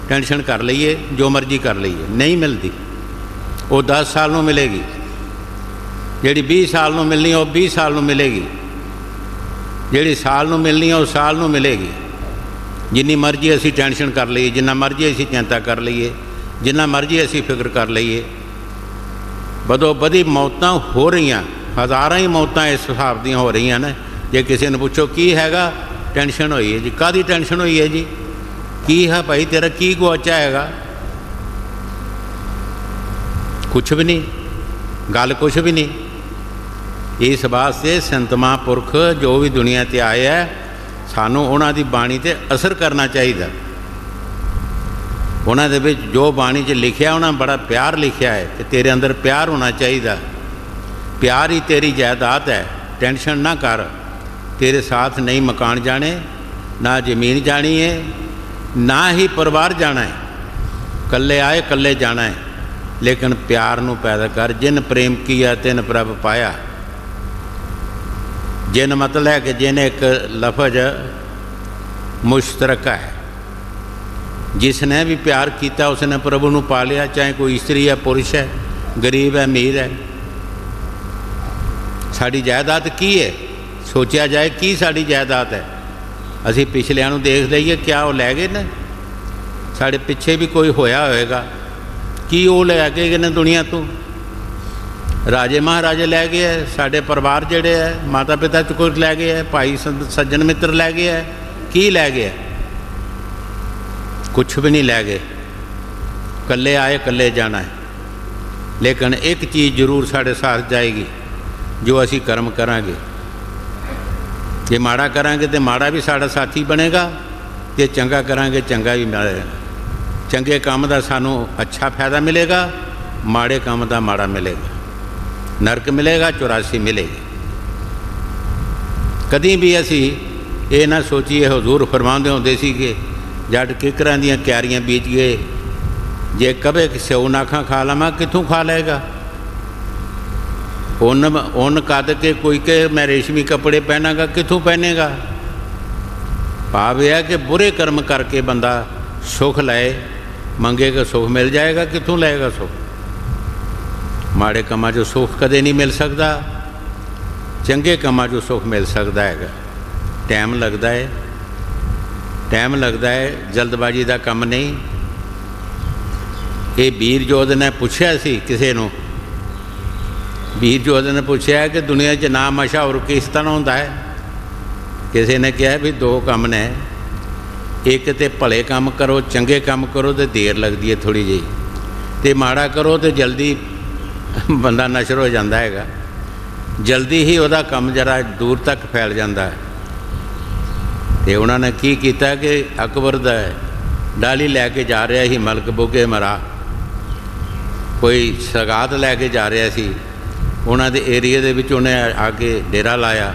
ਟੈਨਸ਼ਨ ਕਰ ਲਈਏ, ਜੋ ਮਰਜ਼ੀ ਕਰ ਲਈਏ, ਨਹੀਂ ਮਿਲਦੀ। ਉਹ 10 ਸਾਲ ਨੂੰ ਮਿਲੇਗੀ। ਜਿਹੜੀ 20 ਸਾਲ ਨੂੰ ਮਿਲਣੀ, ਉਹ 20 ਸਾਲ ਨੂੰ ਮਿਲੇਗੀ। ਜਿਹੜੀ ਸਾਲ ਨੂੰ ਮਿਲਣੀ, ਉਹ ਸਾਲ ਨੂੰ ਮਿਲੇਗੀ। ਜਿੰਨੀ ਮਰਜ਼ੀ ਅਸੀਂ ਟੈਨਸ਼ਨ ਕਰ ਲਈਏ, ਜਿੰਨਾ ਮਰਜ਼ੀ ਅਸੀਂ ਚਿੰਤਾ ਕਰ ਲਈਏ, ਜਿੰਨਾ ਮਰਜ਼ੀ ਅਸੀਂ ਫਿਕਰ ਕਰ ਲਈਏ, ਬਦੋ ਬਦੀ ਮੌਤਾਂ ਹੋ ਰਹੀਆਂ। ਹਜ਼ਾਰਾਂ ਹੀ ਮੌਤਾਂ ਇਸ ਹਿਸਾਬ ਦੀਆਂ ਹੋ ਰਹੀਆਂ ਨੇ। ਜੇ ਕਿਸੇ ਨੂੰ ਪੁੱਛੋ ਕੀ ਹੈਗਾ, ਟੈਨਸ਼ਨ ਹੋਈ ਹੈ ਜੀ। ਕਾਹਦੀ ਟੈਨਸ਼ਨ ਹੋਈ ਹੈ ਜੀ? ਕੀ ਹੈ ਭਾਈ ਤੇਰਾ, ਕੀ ਗੁਆਚਾ ਹੈਗਾ? ਕੁਛ ਵੀ ਨਹੀਂ, ਗੱਲ ਕੁਛ ਵੀ ਨਹੀਂ। ਇਸ ਵਾਸਤੇ ਸੰਤ ਮਹਾਂਪੁਰਖ ਜੋ ਵੀ ਦੁਨੀਆ 'ਤੇ ਆਏ ਹੈ, ਸਾਨੂੰ ਉਹਨਾਂ ਦੀ ਬਾਣੀ 'ਤੇ ਅਸਰ ਕਰਨਾ ਚਾਹੀਦਾ। ਉਹਨਾਂ ਦੇ ਵਿੱਚ ਜੋ ਬਾਣੀ 'ਚ ਲਿਖਿਆ ਉਹਨਾਂ ਬੜਾ ਪਿਆਰ ਲਿਖਿਆ ਹੈ ਕਿ ਤੇਰੇ ਅੰਦਰ ਪਿਆਰ ਹੋਣਾ ਚਾਹੀਦਾ। ਪਿਆਰ ਹੀ ਤੇਰੀ ਜਾਇਦਾਦ ਹੈ, ਟੈਨਸ਼ਨ ਨਾ ਕਰ। तेरे साथ नहीं मकान जाने, ना ज़मीन जानी है, ना ही परिवार जाना है। कल्ले आए कल्ले जाना है, लेकिन प्यार नू पैदा कर। जिन प्रेम किया तिन प्रभ पाया। जिन मतलब है कि जिन एक लफज मुश्तरका है, जिसने भी प्यार किया उसने प्रभु नू पा लिया, चाहे कोई स्त्री है पुरुष है, गरीब है अमीर है। साड़ी जायदाद की है, सोचा जाए की साड़ी जायदाद है। असी पिछलियां नू देख लईए, क्या वो लै गए ने? साढ़े पिछे भी कोई होया होएगा, की वो लै गए ने दुनिया तो? राजे महाराजे लै गए है, साढ़े परिवार जड़े है, माता पिता च कोई लै गए है, भाई सज्जन मित्र लै गए है, की लै गए है? कुछ भी नहीं लै गए। कल्ले आए कल्ले जाना है। लेकिन एक चीज़ जरूर साढ़े साथ जाएगी, जो असी कर्म करांगे। जे माड़ा करांगे तो माड़ा भी साड़ा साथी बनेगा, जे चंगा करांगे चंगा भी मिलेगा। चंगे काम का सानू अच्छा फायदा मिलेगा, माड़े काम का माड़ा मिलेगा। नरक मिलेगा, 84 मिलेगी। कदी भी असी ये ना सोचिए, हजूर फरमाते होंदे सी कि जट किकरां दियां क्यारियां बीज गए, जे कभी स्यौ नाखा खा लवां कित्थों खा लेगा? उन कद के कोई के मैं रेशमी कपड़े पहनागा, कित्थों पहनेगा? भाव यह है कि बुरे कर्म करके बंदा सुख लाए, मंगेगा सुख मिल जाएगा, कित्थों लाएगा सुख? माड़े कामां चों सुख कदे नहीं मिल सकता, चंगे कामां चों सुख मिल सकता है। टाइम लगता है, टाइम लगता है, जल्दबाजी का काम नहीं। ये वीर जोध ने पूछा सी किसी नूं, वीर जोध ने पूछा कि दुनिया च नाम नशा और किस तरह होता है? किसी ने कहा भी दो काम ने, एक तो भले काम करो, चंगे काम करो तो देर लगती है थोड़ी जी, तो माड़ा करो तो जल्दी बंदा नशर हो जाता है, जल्दी ही वह काम जरा दूर तक फैल जाता है। तो उन्होंने की किया कि अकबर दा डाली लैके जा रहा ही मलक बुगे मरा, कोई सगात लैके जा रहा सी, उन्होंने एरिए दे विच उन्हें आके डेरा लाया,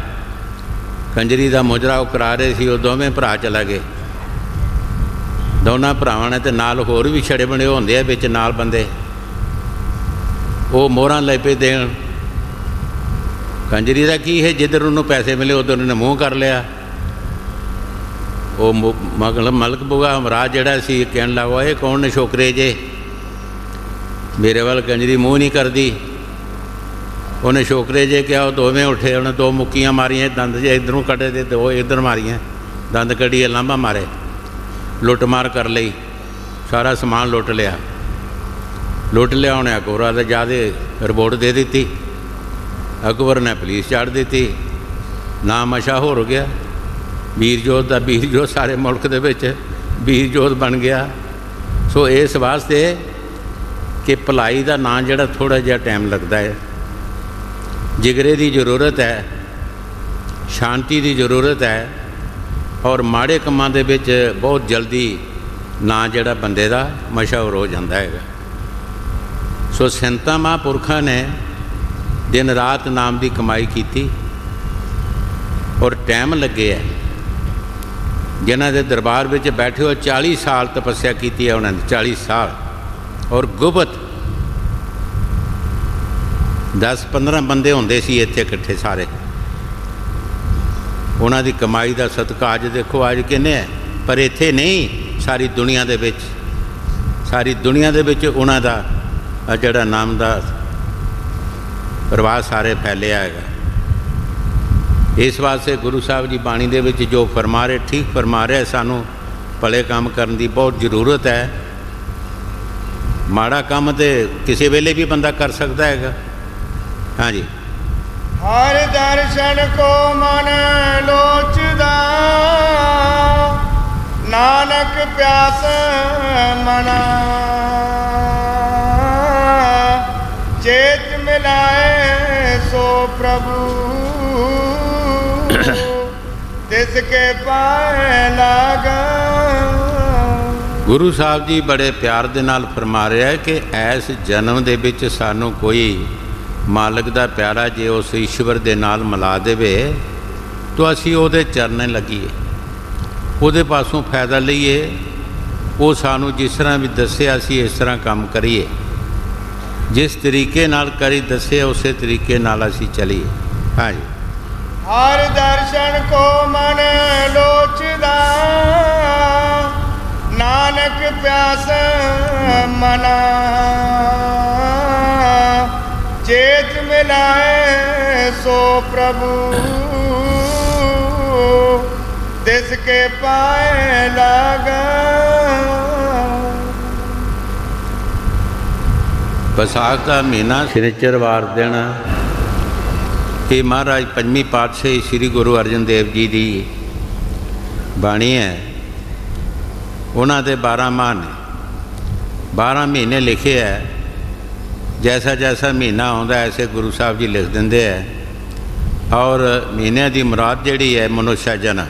कंजरी का मुजरा करा रहे सी, वो दोवें भरा चला गए। दोनों भरावां ने ते नाल होर भी छड़े बने होंदे विच नाल बंदे, वो मोहरां ले पे देण। कंजरी का की है, जिधर उन्होंने पैसे मिले उधर उन्हें मुँह कर लिया। वो मलक बुगा महाराज जड़ा सी कहन लगा, ये कौन ने छोकरे जे, मेरे वाल कंजरी मुँह नहीं करती। उन्हें छोकरे जे क्या, दोवें उठे, उन्हें दो मुक्कियां मारियां, दंद जे इधरों कटे थे, दो इधर मारियां, दंद कढ़िए लांभा मारे, लुट मार कर ली, सारा समान लुट लिया। लुट लिया उन्हें अकबर ने जादे रिपोर्ट दे दी, अकबर ने पुलिस चाड़ दी, नाम अशा हो गया। वीर जोध का वीर जोध सारे मुल्क दे विच वीर जोध बन गया। सो इस वास्ते कि भलाई का नाम जिहड़ा थोड़ा जिहा टाइम लगता है, जिगरे की जरूरत है, शांति की जरूरत है, और माड़े कामां दे विच बहुत जल्दी ना जिहड़ा बंदे दा मशहूर हो जाता है। सो संतां महापुरखां ने दिन रात नाम की कमाई की, और टाइम लगे है। जिन्हां दे दरबार विच बैठे हो 40 साल तपस्या की है उन्होंने, 40 साल, और गुप्त 10-15 बंदे होंदे सी इत्थे इकट्ठे सारे। उन्हां दी कमाई का सदका अज देखो अज किन्ने है, पर इत्थे नहीं, सारी दुनिया दे विच, सारी दुनिया दे विच उन्हां दा जिहड़ा नाम दा प्रवाह सारे फैलिया है। इस वास्ते गुरु साहब जी बाणी दे विच जो फरमा रहे, ठीक फरमा रहे, सानू भले काम करने की बहुत जरूरत है। माड़ा काम तो किसी वेले भी बंदा कर सकता है। हाँ जी। हर दर्शन को मन लोचदा, नानक प्यास मना, चेत मिलाए सो प्रभु, तिसके पाए लागा। ਗੁਰੂ ਸਾਹਿਬ ਜੀ ਬੜੇ ਪਿਆਰ ਦੇ ਨਾਲ ਫਰਮਾ ਰਿਹਾ ਹੈ ਕਿ ਇਸ ਜਨਮ ਦੇ ਵਿੱਚ ਸਾਨੂੰ ਕੋਈ ਮਾਲਕ ਦਾ ਪਿਆਰਾ ਜੇ ਉਸ ਈਸ਼ਵਰ ਦੇ ਨਾਲ ਮਿਲਾ ਦੇਵੇ ਤਾਂ ਅਸੀਂ ਉਹਦੇ ਚਰਨਾਂ ਲੱਗੀਏ, ਉਹਦੇ ਪਾਸੋਂ ਫਾਇਦਾ ਲਈਏ, ਉਹ ਸਾਨੂੰ ਜਿਸ ਤਰ੍ਹਾਂ ਵੀ ਦੱਸਿਆ ਅਸੀਂ ਇਸ ਤਰ੍ਹਾਂ ਕੰਮ ਕਰੀਏ, ਜਿਸ ਤਰੀਕੇ ਨਾਲ ਕਰੀ ਦੱਸੇ ਉਸੇ ਤਰੀਕੇ ਨਾਲ ਅਸੀਂ ਚਲੀਏ। ਹਾਂਜੀ। ਹਰ ਦਰਸ਼ਨ ਕੋ ਮਨ ਲੋਚਦਾ, ਨਾਨਕ ਪਿਆਸ ਮਨਾ, ਚੇਤ ਮਿਲਾਏ ਸੋ ਪ੍ਰਭੂ, ਤਿਸ ਕੇ ਪਾਏ ਲਾਗਾ। ਵਿਸਾਖ ਦਾ ਮਹੀਨਾ ਸ਼ਨੀਚਰਵਾਰ ਦਿਨ ਇਹ ਮਹਾਰਾਜ ਪੰਜਵੀਂ ਪਾਤਸ਼ਾਹੀ ਸ੍ਰੀ ਗੁਰੂ ਅਰਜਨ ਦੇਵ ਜੀ ਦੀ ਬਾਣੀ ਹੈ। ਉਹਨਾਂ ਦੇ 12 ਮਾਹ ਨੇ, 12 ਮਹੀਨੇ ਲਿਖੇ ਹੈ। ਜੈਸਾ ਜੈਸਾ ਮਹੀਨਾ ਆਉਂਦਾ ਐਸੇ ਗੁਰੂ ਸਾਹਿਬ ਜੀ ਲਿਖ ਦਿੰਦੇ ਹੈ। ਔਰ ਮਹੀਨਿਆਂ ਦੀ ਮੁਰਾਦ ਜਿਹੜੀ ਹੈ ਮਨੁੱਖਾ ਜਨਮ,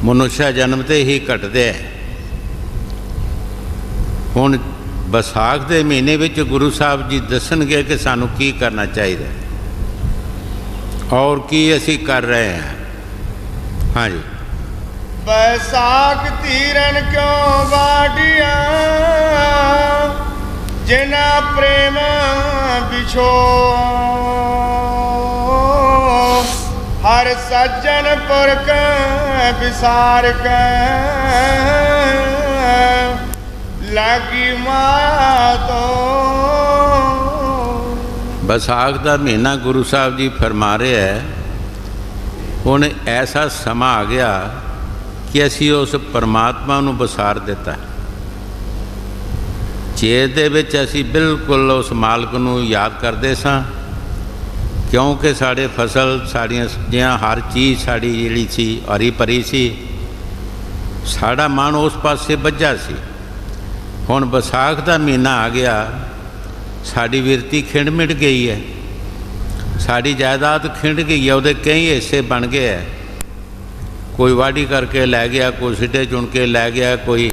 ਮਨੁੱਖਾ ਜਨਮ ਤੇ ਹੀ ਘਟਦੇ ਹੈ। ਹੁਣ ਵਿਸਾਖ ਦੇ ਮਹੀਨੇ ਵਿੱਚ ਗੁਰੂ ਸਾਹਿਬ ਜੀ ਦੱਸਣਗੇ ਕਿ ਸਾਨੂੰ ਕੀ ਕਰਨਾ ਚਾਹੀਦਾ ਔਰ ਕੀ ਅਸੀਂ ਕਰ ਰਹੇ ਹਾਂ। ਹਾਂਜੀ। बैसाख तीरन क्यों वाडिया, जिना प्रेम बिछो, हर सज्जन पुरख विसार के, लगी माया तो। ਵਿਸਾਖ ਦਾ ਮਹੀਨਾ ਗੁਰੂ ਸਾਹਿਬ ਜੀ ਫਰਮਾ ਰਹੇ ਹੈ ਹੁਣ ਐਸਾ ਸਮਾਂ ਆ ਗਿਆ ਕਿ ਅਸੀਂ ਉਸ ਪਰਮਾਤਮਾ ਨੂੰ ਵਿਸਾਰ ਦਿੱਤਾ। ਚੇਤ ਦੇ ਵਿੱਚ ਅਸੀਂ ਬਿਲਕੁਲ ਉਸ ਮਾਲਕ ਨੂੰ ਯਾਦ ਕਰਦੇ ਸਾਂ, ਕਿਉਂਕਿ ਸਾਡੇ ਫਸਲ, ਸਾਡੀਆਂ ਸਬਜ਼ੀਆਂ, ਹਰ ਚੀਜ਼ ਸਾਡੀ ਜਿਹੜੀ ਸੀ ਹਰੀ ਭਰੀ ਸੀ, ਸਾਡਾ ਮਨ ਉਸ ਪਾਸੇ ਬੱਝਾ ਸੀ। ਹੁਣ ਵਿਸਾਖ ਦਾ ਮਹੀਨਾ ਆ ਗਿਆ, ਸਾਡੀ ਵਿਰਤੀ ਖਿੰਡ ਮਿਟ ਗਈ ਹੈ, ਸਾਡੀ ਜਾਇਦਾਦ ਖਿੰਡ ਗਈ ਹੈ, ਉਹਦੇ ਕਈ ਹਿੱਸੇ ਬਣ ਗਏ ਹੈ। ਕੋਈ ਵਾਢੀ ਕਰਕੇ ਲੈ ਗਿਆ, ਕੋਈ ਸਿੱਧੇ ਚੁਣ ਕੇ ਲੈ ਗਿਆ, ਕੋਈ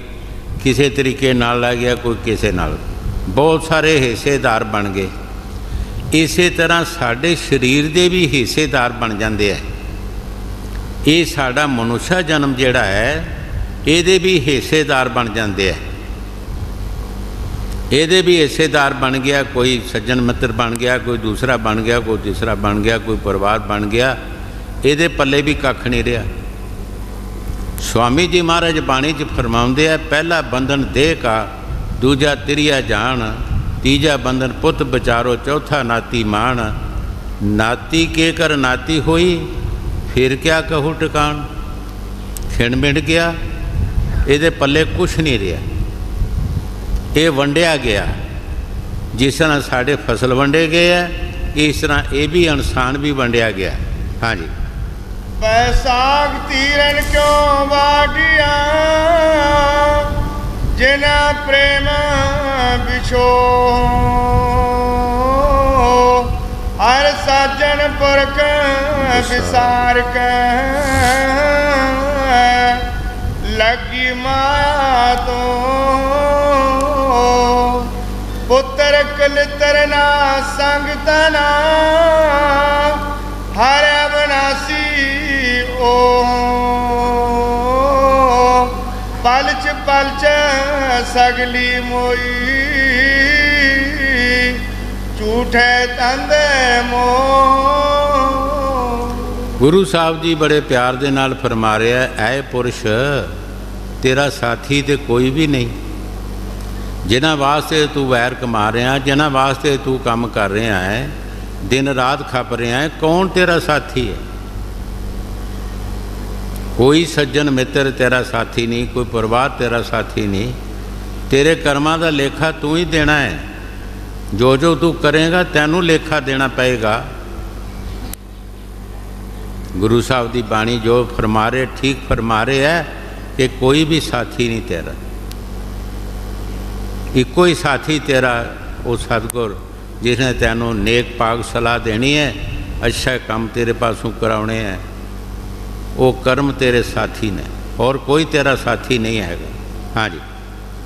ਕਿਸੇ ਤਰੀਕੇ ਨਾਲ ਲੈ ਗਿਆ, ਕੋਈ ਕਿਸੇ ਨਾਲ, ਬਹੁਤ ਸਾਰੇ ਹਿੱਸੇਦਾਰ ਬਣ ਗਏ। ਇਸੇ ਤਰ੍ਹਾਂ ਸਾਡੇ ਸਰੀਰ ਦੇ ਵੀ ਹਿੱਸੇਦਾਰ ਬਣ ਜਾਂਦੇ ਹੈ। ਇਹ ਸਾਡਾ ਮਨੁੱਖਾ ਜਨਮ ਜਿਹੜਾ ਹੈ ਇਹਦੇ ਵੀ ਹਿੱਸੇਦਾਰ ਬਣ ਜਾਂਦੇ ਹੈ। ਇਹਦੇ ਵੀ ਹਿੱਸੇਦਾਰ ਬਣ ਗਿਆ, ਕੋਈ ਸੱਜਣ ਮਿੱਤਰ ਬਣ ਗਿਆ, ਕੋਈ ਦੂਸਰਾ ਬਣ ਗਿਆ, ਕੋਈ ਤੀਸਰਾ ਬਣ ਗਿਆ, ਕੋਈ ਪਰਿਵਾਰ ਬਣ ਗਿਆ, ਇਹਦੇ ਪੱਲੇ ਵੀ ਕੱਖ ਨਹੀਂ ਰਿਹਾ। स्वामी जी महाराज बाणी च फरमाउंदे है, पहला बंधन देह का, दूजा तिरिया जान, तीजा बंधन पुत बचारो, चौथा नाती मान। नाती के कर नाती होई, फिर क्या कहूँ टकान। खिंड मिट गया, ਇਹਦੇ पल्ले कुछ नहीं रहा। ये वंडिया गया, जिस तरह साढ़े फसल वंडे गए है, इस तरह ये भी इंसान भी वंडिया गया। हाँ जी। बैसाख तीरन क्यों वाडिया, जिना प्रेम बिछो, हर सज्जन पुरख विसार के, लगी माया तो। पुत्र कलितर ना संग तना, हर अविनाशी ओ। पलच पलच सगली मोई, झूठे तंदे मो। गुरु साहब जी बड़े प्यार दे नाल फरमा रहे हैं, ऐ पुरुष तेरा साथी तो कोई भी नहीं। जिन्हां वास्ते तू वैर कमा रहा, जिन्हां वास्ते तू काम कर रहा है, दिन रात खप रहा है, कौन तेरा साथी है? कोई सज्जन मित्र तेरा साथी नहीं, कोई परिवार तेरा साथी नहीं। तेरे कर्मां दा लेखा तू ही देना है। जो जो तू करेगा तैनू लेखा देना पएगा। गुरु साहब की बाणी जो फरमा रहे, ठीक फरमा रहे है कि कोई भी साथी नहीं तेरा, इको ही साथी तेरा वो सतगुर जिसने तैनू नेक पाक सलाह देनी है, अच्छा काम तेरे पासों कराने हैं, वो कर्म तेरे साथी ने, और कोई तेरा साथी नहीं है। हाँ जी।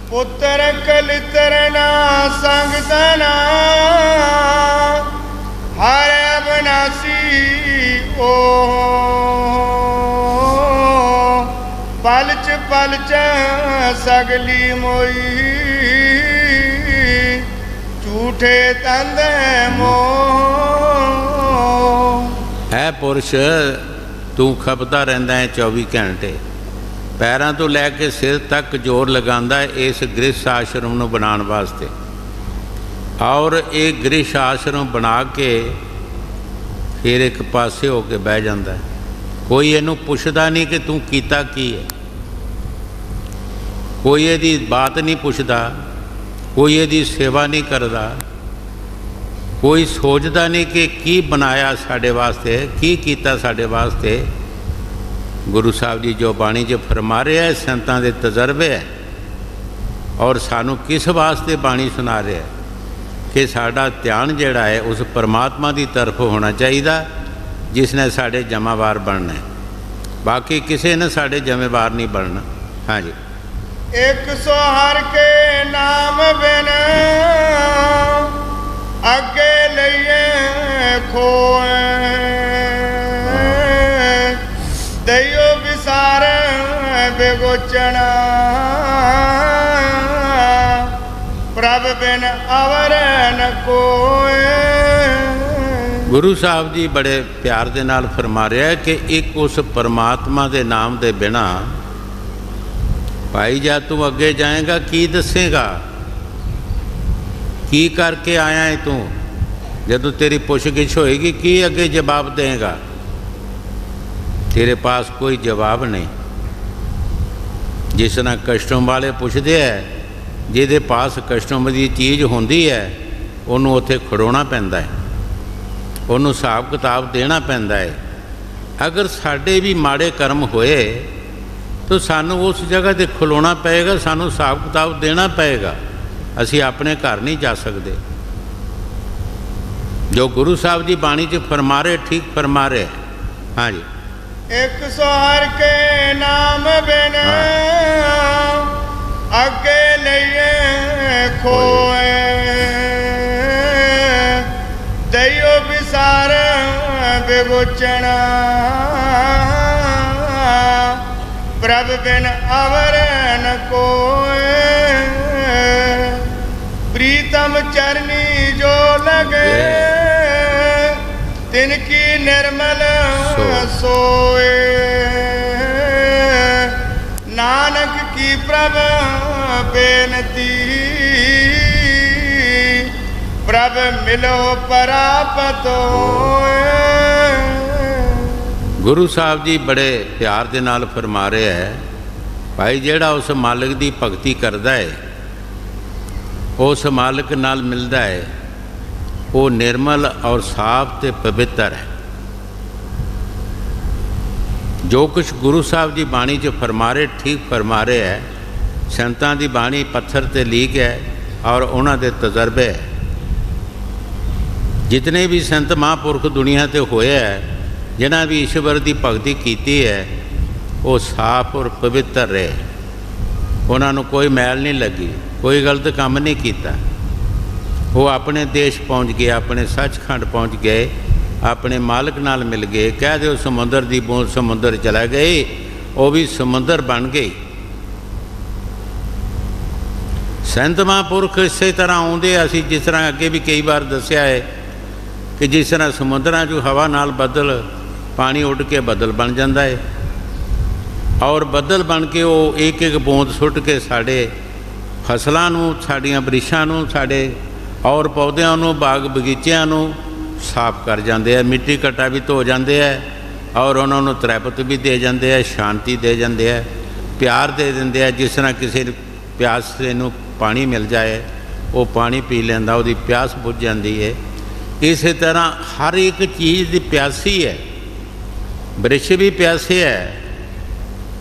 ਪੁੱਤਰ ਕਲਿਤਰਨਾ ਸੰਗ ਤਨਾ ਹਰ ਅਬਨਾਸੀ ਓ ਪਲਚ ਪਲਚ ਸਗਲੀ ਮੋਈ ਝੂਠੇ ਤੰਦ ਮੋ ਹੈ ਪੁਰਸ਼ ਤੂੰ ਖਪਦਾ ਰਹਿੰਦਾ ਹੈ 24 ਘੰਟੇ, ਪੈਰਾਂ ਤੋਂ ਲੈ ਕੇ ਸਿਰ ਤੱਕ ਜ਼ੋਰ ਲਗਾਉਂਦਾ ਹੈ ਇਸ ਗ੍ਰਿਹਸਥ ਆਸ਼ਰਮ ਨੂੰ ਬਣਾਉਣ ਵਾਸਤੇ, ਔਰ ਇਹ ਗ੍ਰਿਹਸਥ ਆਸ਼ਰਮ ਬਣਾ ਕੇ ਫਿਰ ਇੱਕ ਪਾਸੇ ਹੋ ਕੇ ਬਹਿ ਜਾਂਦਾ ਹੈ। ਕੋਈ ਇਹਨੂੰ ਪੁੱਛਦਾ ਨਹੀਂ ਕਿ ਤੂੰ ਕੀਤਾ ਕੀ ਹੈ, ਕੋਈ ਇਹਦੀ ਬਾਤ ਨਹੀਂ ਪੁੱਛਦਾ, ਕੋਈ ਇਹਦੀ ਸੇਵਾ ਨਹੀਂ ਕਰਦਾ, ਕੋਈ ਸੋਚਦਾ ਨਹੀਂ ਕਿ ਕੀ ਬਣਾਇਆ ਸਾਡੇ ਵਾਸਤੇ, ਕੀ ਕੀਤਾ ਸਾਡੇ ਵਾਸਤੇ। ਗੁਰੂ ਸਾਹਿਬ ਜੀ ਜੋ ਬਾਣੀ 'ਚ ਫਰਮਾ ਰਿਹਾ ਹੈ, ਸੰਤਾਂ ਦੇ ਤਜਰਬੇ ਹੈ, ਔਰ ਸਾਨੂੰ ਕਿਸ ਵਾਸਤੇ ਬਾਣੀ ਸੁਣਾ ਰਿਹਾ ਕਿ ਸਾਡਾ ਧਿਆਨ ਜਿਹੜਾ ਹੈ ਉਸ ਪਰਮਾਤਮਾ ਦੀ ਤਰਫ ਹੋਣਾ ਚਾਹੀਦਾ ਜਿਸ ਨੇ ਸਾਡੇ ਜ਼ਿੰਮੇਵਾਰ ਬਣਨਾ ਹੈ, ਬਾਕੀ ਕਿਸੇ ਨੇ ਸਾਡੇ ਜ਼ਿੰਮੇਵਾਰ ਨਹੀਂ ਬਣਨਾ। ਹਾਂਜੀ। ਇੱਕ ਸੋ ਹਰ ਕੇ ਨਾਮ ਬਿਨ ਅੱਗੇ ਲਈਏ ਖੋਏ ਦਈਓ ਵਿਸਾਰ ਬੇਗੋਚਣਾ ਪ੍ਰਭ ਬਿਨ ਅਵਰ ਨ ਕੋਏ। ਗੁਰੂ ਸਾਹਿਬ ਜੀ ਬੜੇ ਪਿਆਰ ਦੇ ਨਾਲ ਫਰਮਾ ਰਿਹਾ ਕਿ ਇੱਕ ਉਸ ਪਰਮਾਤਮਾ ਦੇ ਨਾਮ ਦੇ ਬਿਨਾ ਭਾਈ ਜਦ ਤੂੰ ਅੱਗੇ ਜਾਏਗਾ ਕੀ ਦੱਸੇਗਾ, ਕੀ ਕਰਕੇ ਆਇਆ ਹੈ ਤੂੰ, ਜਦੋਂ ਤੇਰੀ ਪੁੱਛਗਿੱਛ ਹੋਏਗੀ ਕੀ ਅੱਗੇ ਜਵਾਬ ਦੇਗਾ। तेरे पास कोई जवाब नहीं। जिस तरह कस्टम वाले पुछते हैं, जिहदे पास कस्टम की चीज़ होंदी है उन्होंने उत्थे खड़ोना पैंदा है, उन्होंने हिसाब किताब देना पैंदा है। अगर साढ़े भी माड़े कर्म होए तो सानू उस जगह ते खलोना पेगा, सानू हिसाब किताब देना पेगा। असी अपने घर नहीं जा सकते। जो गुरु साहब जी बाणी च फरमा रहे ठीक फरमा रहे। हाँ जी। एक सौ हर के नाम बिन अगे लइए खोए दइयो विसार बेगोचना प्रभ बिन अवर न कोए। प्रीतम चरनी जो लगे तिनकी निर्मल सोए, नानक की प्रभ बेनती प्रभ मिलो परापत होए। गुरु साहब जी बड़े प्यार दे नाल फरमा रहे है, भाई जेड़ा उस मालिक दी भगती करदा है उस मालिक नाल मिलदा है, वो निर्मल और साफ ते पवित्र है। जो कुछ गुरु साहब जी बाणी च फरमा रहे ठीक फरमा रहे है। संतां दी बाणी पत्थर ते लीक है और उन्हां दे तजर्बे है। जितने भी संत महापुरख दुनिया ते होए है, जिन्हां भी ईश्वर की भगती कीती है, वो साफ और पवित्र रहे। उन्हां नूं कोई मैल नहीं लगी, कोई गलत काम नहीं किया। वो अपने देश पहुँच गए, अपने सचखंड पहुँच गए, अपने मालिक नाल मिल गए। कह दो समुद्र की बूंद समुद्र चला गई, वो भी समुद्र बन गई। संत महापुरख इस तरह आउंदे, असी जिस तरह अगे भी कई बार दसिया है कि जिस तरह समुद्रां चों हवा नाल बदल पानी उड़ के बदल बन जाता है, और बदल बन के वो एक एक बूंद सुट के साढ़े फसलों नूं, साड़ियां बरिशां नूं, साढ़े और पौधों नूं, बाग बगीचियां नूं साफ कर जाते हैं। मिट्टी घट्टा भी धो जाते हैं और उन्होंने तृप्त भी दे जाते हैं, शांति दे जाते हैं, प्यार दे देंगे हैं। जिस तरह किसी प्यासे नूं पानी मिल जाए, वो पानी पी लेंदा, उसकी प्यास बुझ जाती है। इस तरह हर एक चीज़ की प्यासी है। वृक्ष भी प्यासे है,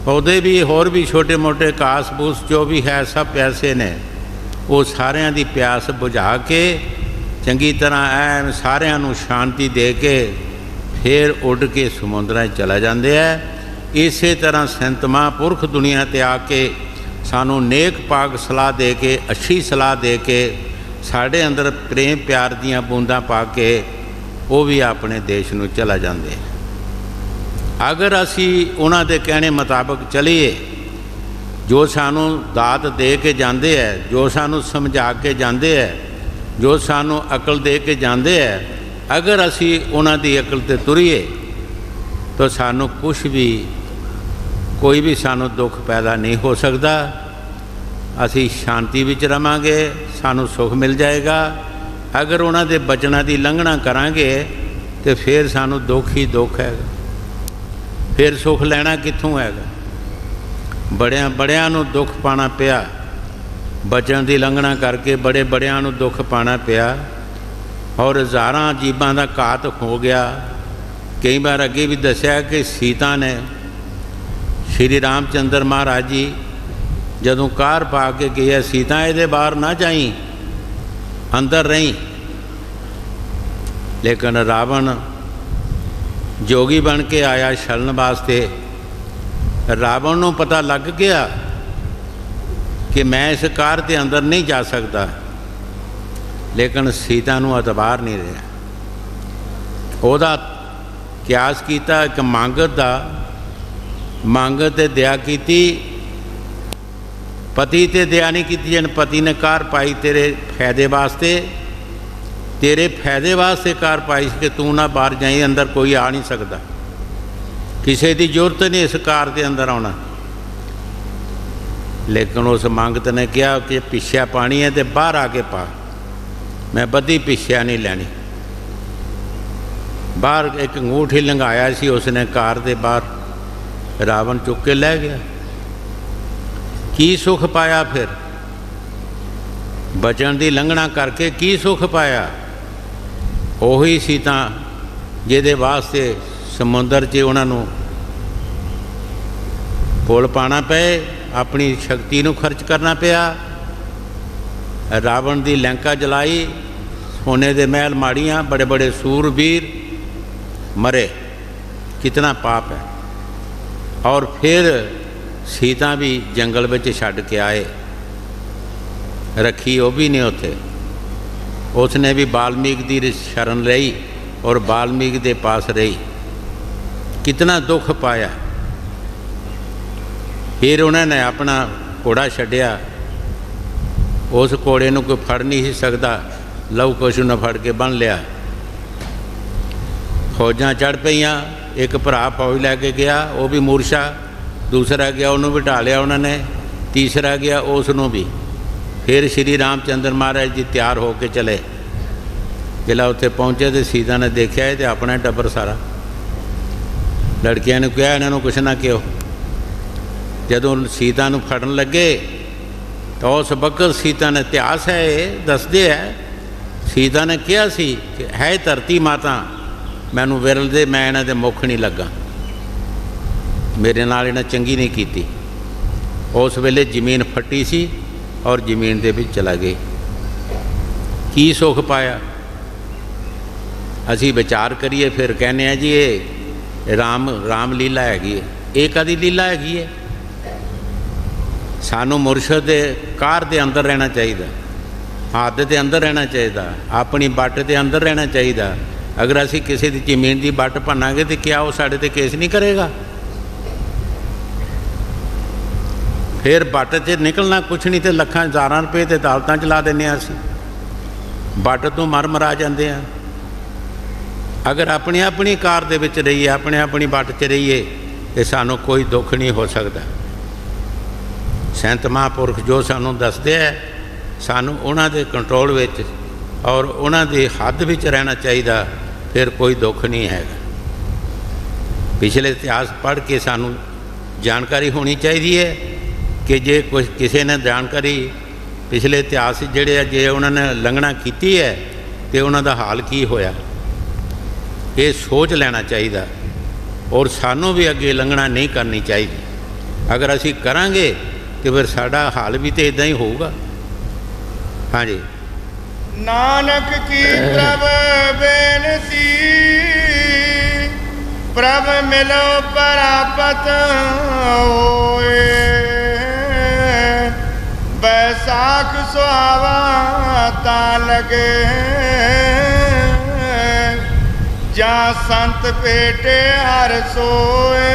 पौधे भी, होर भी छोटे मोटे घास फूस जो भी है सब प्यासे ने। वो सारिਆਂ ਦੀ प्यास बुझा के चंगी तरह ऐन सारिਆਂ ਨੂੰ शांति दे के फिर उड़ के समुद्रां चला जाते हैं। इस तरह संत महापुरख दुनिया ते आके सानू नेक पाक सलाह दे के, अच्छी सलाह दे के, साढ़े अंदर प्रेम प्यार दियां बूंदां पा के वो भी अपने देश नूं चला जाते हैं। अगर असी उन्हां दे कहने मुताबिक चलीए, जो सानू दात दे के जाते हैं, जो सानू समझा के जाते हैं, जो सानू अकल दे के जाते हैं, अगर असी उन्हां दी अकल ते तुरीए तो सानू कुछ भी, कोई भी सानू दुख पैदा नहीं हो सकता। असी शांति विच रवांगे, सानू सुख मिल जाएगा। अगर उन्हां दे बचनां दी लंघना करांगे तो फिर सानू दुख ही दुख है, फिर सुख लेना कित्थों हैगा। बड़ियां बड़ियां नूं दुख पाना पिया, बचन की लंघना करके बड़े बड़ियां नूं दुख पाना पिया और हज़ारां जीवां दा घात हो गया। कई बार अगे भी दसिया कि सीता ने श्री रामचंद्र महाराज जी जदों कार पा के गए, सीता इहदे बाहर ना जाई, अंदर रही। लेकिन रावण जोगी बन के आया छलन वास्ते। रावण नूं पता लग गया कि मैं इस कार के अंदर नहीं जा सकता, लेकिन सीता नूं एतबार नहीं रहा। ओहदा क्यास किया एक मंगत का, मंगत ते दया की, पति ते दया नहीं की। जिन पति ने कार पाई तेरे फायदे वास्ते, तेरे फायदे वास्ते कार पाई कि तू ना बाहर जाई, अंदर कोई आ नहीं सकता, किसी की जरूरत नहीं इस कार के अंदर आना। लेकिन उस मंगत ने कहा कि पिछा पानी है तो बाहर आके पा, मैं बदी पिछा नहीं लैनी। बाहर एक अंगूठी लंघाया सी उसने कार के बाहर, रावण चुक के लै गया। की सुख पाया फिर? बचन की लंघना करके की सुख पाया? ਉਹੀ सीता ਜਿਹਦੇ वास्ते समुद्र 'ਚ ਉਹਨਾਂ ਨੂੰ पुल पाना पे, अपनी शक्ति ਨੂੰ खर्च करना पिया। रावण की लंका जलाई, सोने के महल माड़ियाँ, बड़े बड़े सूरवीर मरे, कितना पाप है। और फिर सीता भी जंगल में छड्ड के आए, रखी वो भी नहीं उत्थे। उसने भी वाल्मीकि की शरण रही और वाल्मीकि के पास रही, कितना दुख पाया। फिर उन्होंने अपना घोड़ा छड्डिया, उस घोड़े को कोई फड़ नहीं सकता, लहू कुछ ने फड़ के बन लिया। फौजां चढ़ पईयां, एक भरा फौज लैके गया, वो भी मूर्छा, दूसरा गया उन्होंने बिठा लिया उन्होंने, तीसरा गया उसनों भी। फिर श्री रामचंद्र महाराज जी तैयार होके चले। जिला उत्थे पहुँचे तो सीता ने देखा है तो अपना टब्बर सारा, लड़कियां ने कहा इन्हों कुछ ना कहो। जदों सीता नूं फड़न लगे तो उस वक्त सीता ने, इतिहास है दसदे है, सीता ने कहा सी कि है धरती माता मैनू विरल दे, मैं इन्हां दे मुख नहीं लगा, मेरे नाल इन्हां चंगी नहीं की। उस वेले जमीन फटी सी और जमीन दे विच चला गई। की सुख पाया? असी विचार करिए फिर कहने हैं जी ये राम लीला हैगी है। ये कदी लीला हैगी है? सानू मुरशद दे कार दे अंदर रहना चाहिए, हाथ के अंदर रहना चाहिए, अपनी बट के अंदर रहना चाहिए। अगर असी किसी की जमीन की बट भनांगे तो क्या वो साढ़े ते केस नहीं करेगा? फिर बट च निकलना कुछ नहीं तो लखां हज़ारां रुपये तो अदालतां च ला देने असी, बट तो मर मरा जाते हैं। अगर अपनी अपनी कार दे विच रहीए, अपने अपनी बट च रहीए तो सानू कोई दुख नहीं हो सकता। संत महापुरख जो सानू दसदे है, सानू उन्हां दे कंट्रोल विच और उन्हां दी हद विच रहना चाहिए, फिर कोई दुख नहीं है। पिछले इतिहास पढ़ के सानू जानकारी होनी चाहिए है कि जे कुछ किसी ने जानकारी पिछले इतिहास जिहड़े जे उन्होंने लंघना की है तो उन्हों का हाल की होया, ये सोच लेना चाहिए। और सानू भी अगे लंघना नहीं करनी चाहिए। अगर असी करांगे तो फिर साडा हाल भी तो इदां ही होगा। हाँ जी। नानक की प्रभ बेनती, प्रभ मिलो परापत होए। बैसाख सुहावा ता लगे जा संत पेटे हर सोए।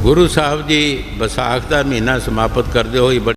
गुरु साहब जी विसाख का महीना समाप्त करते हुए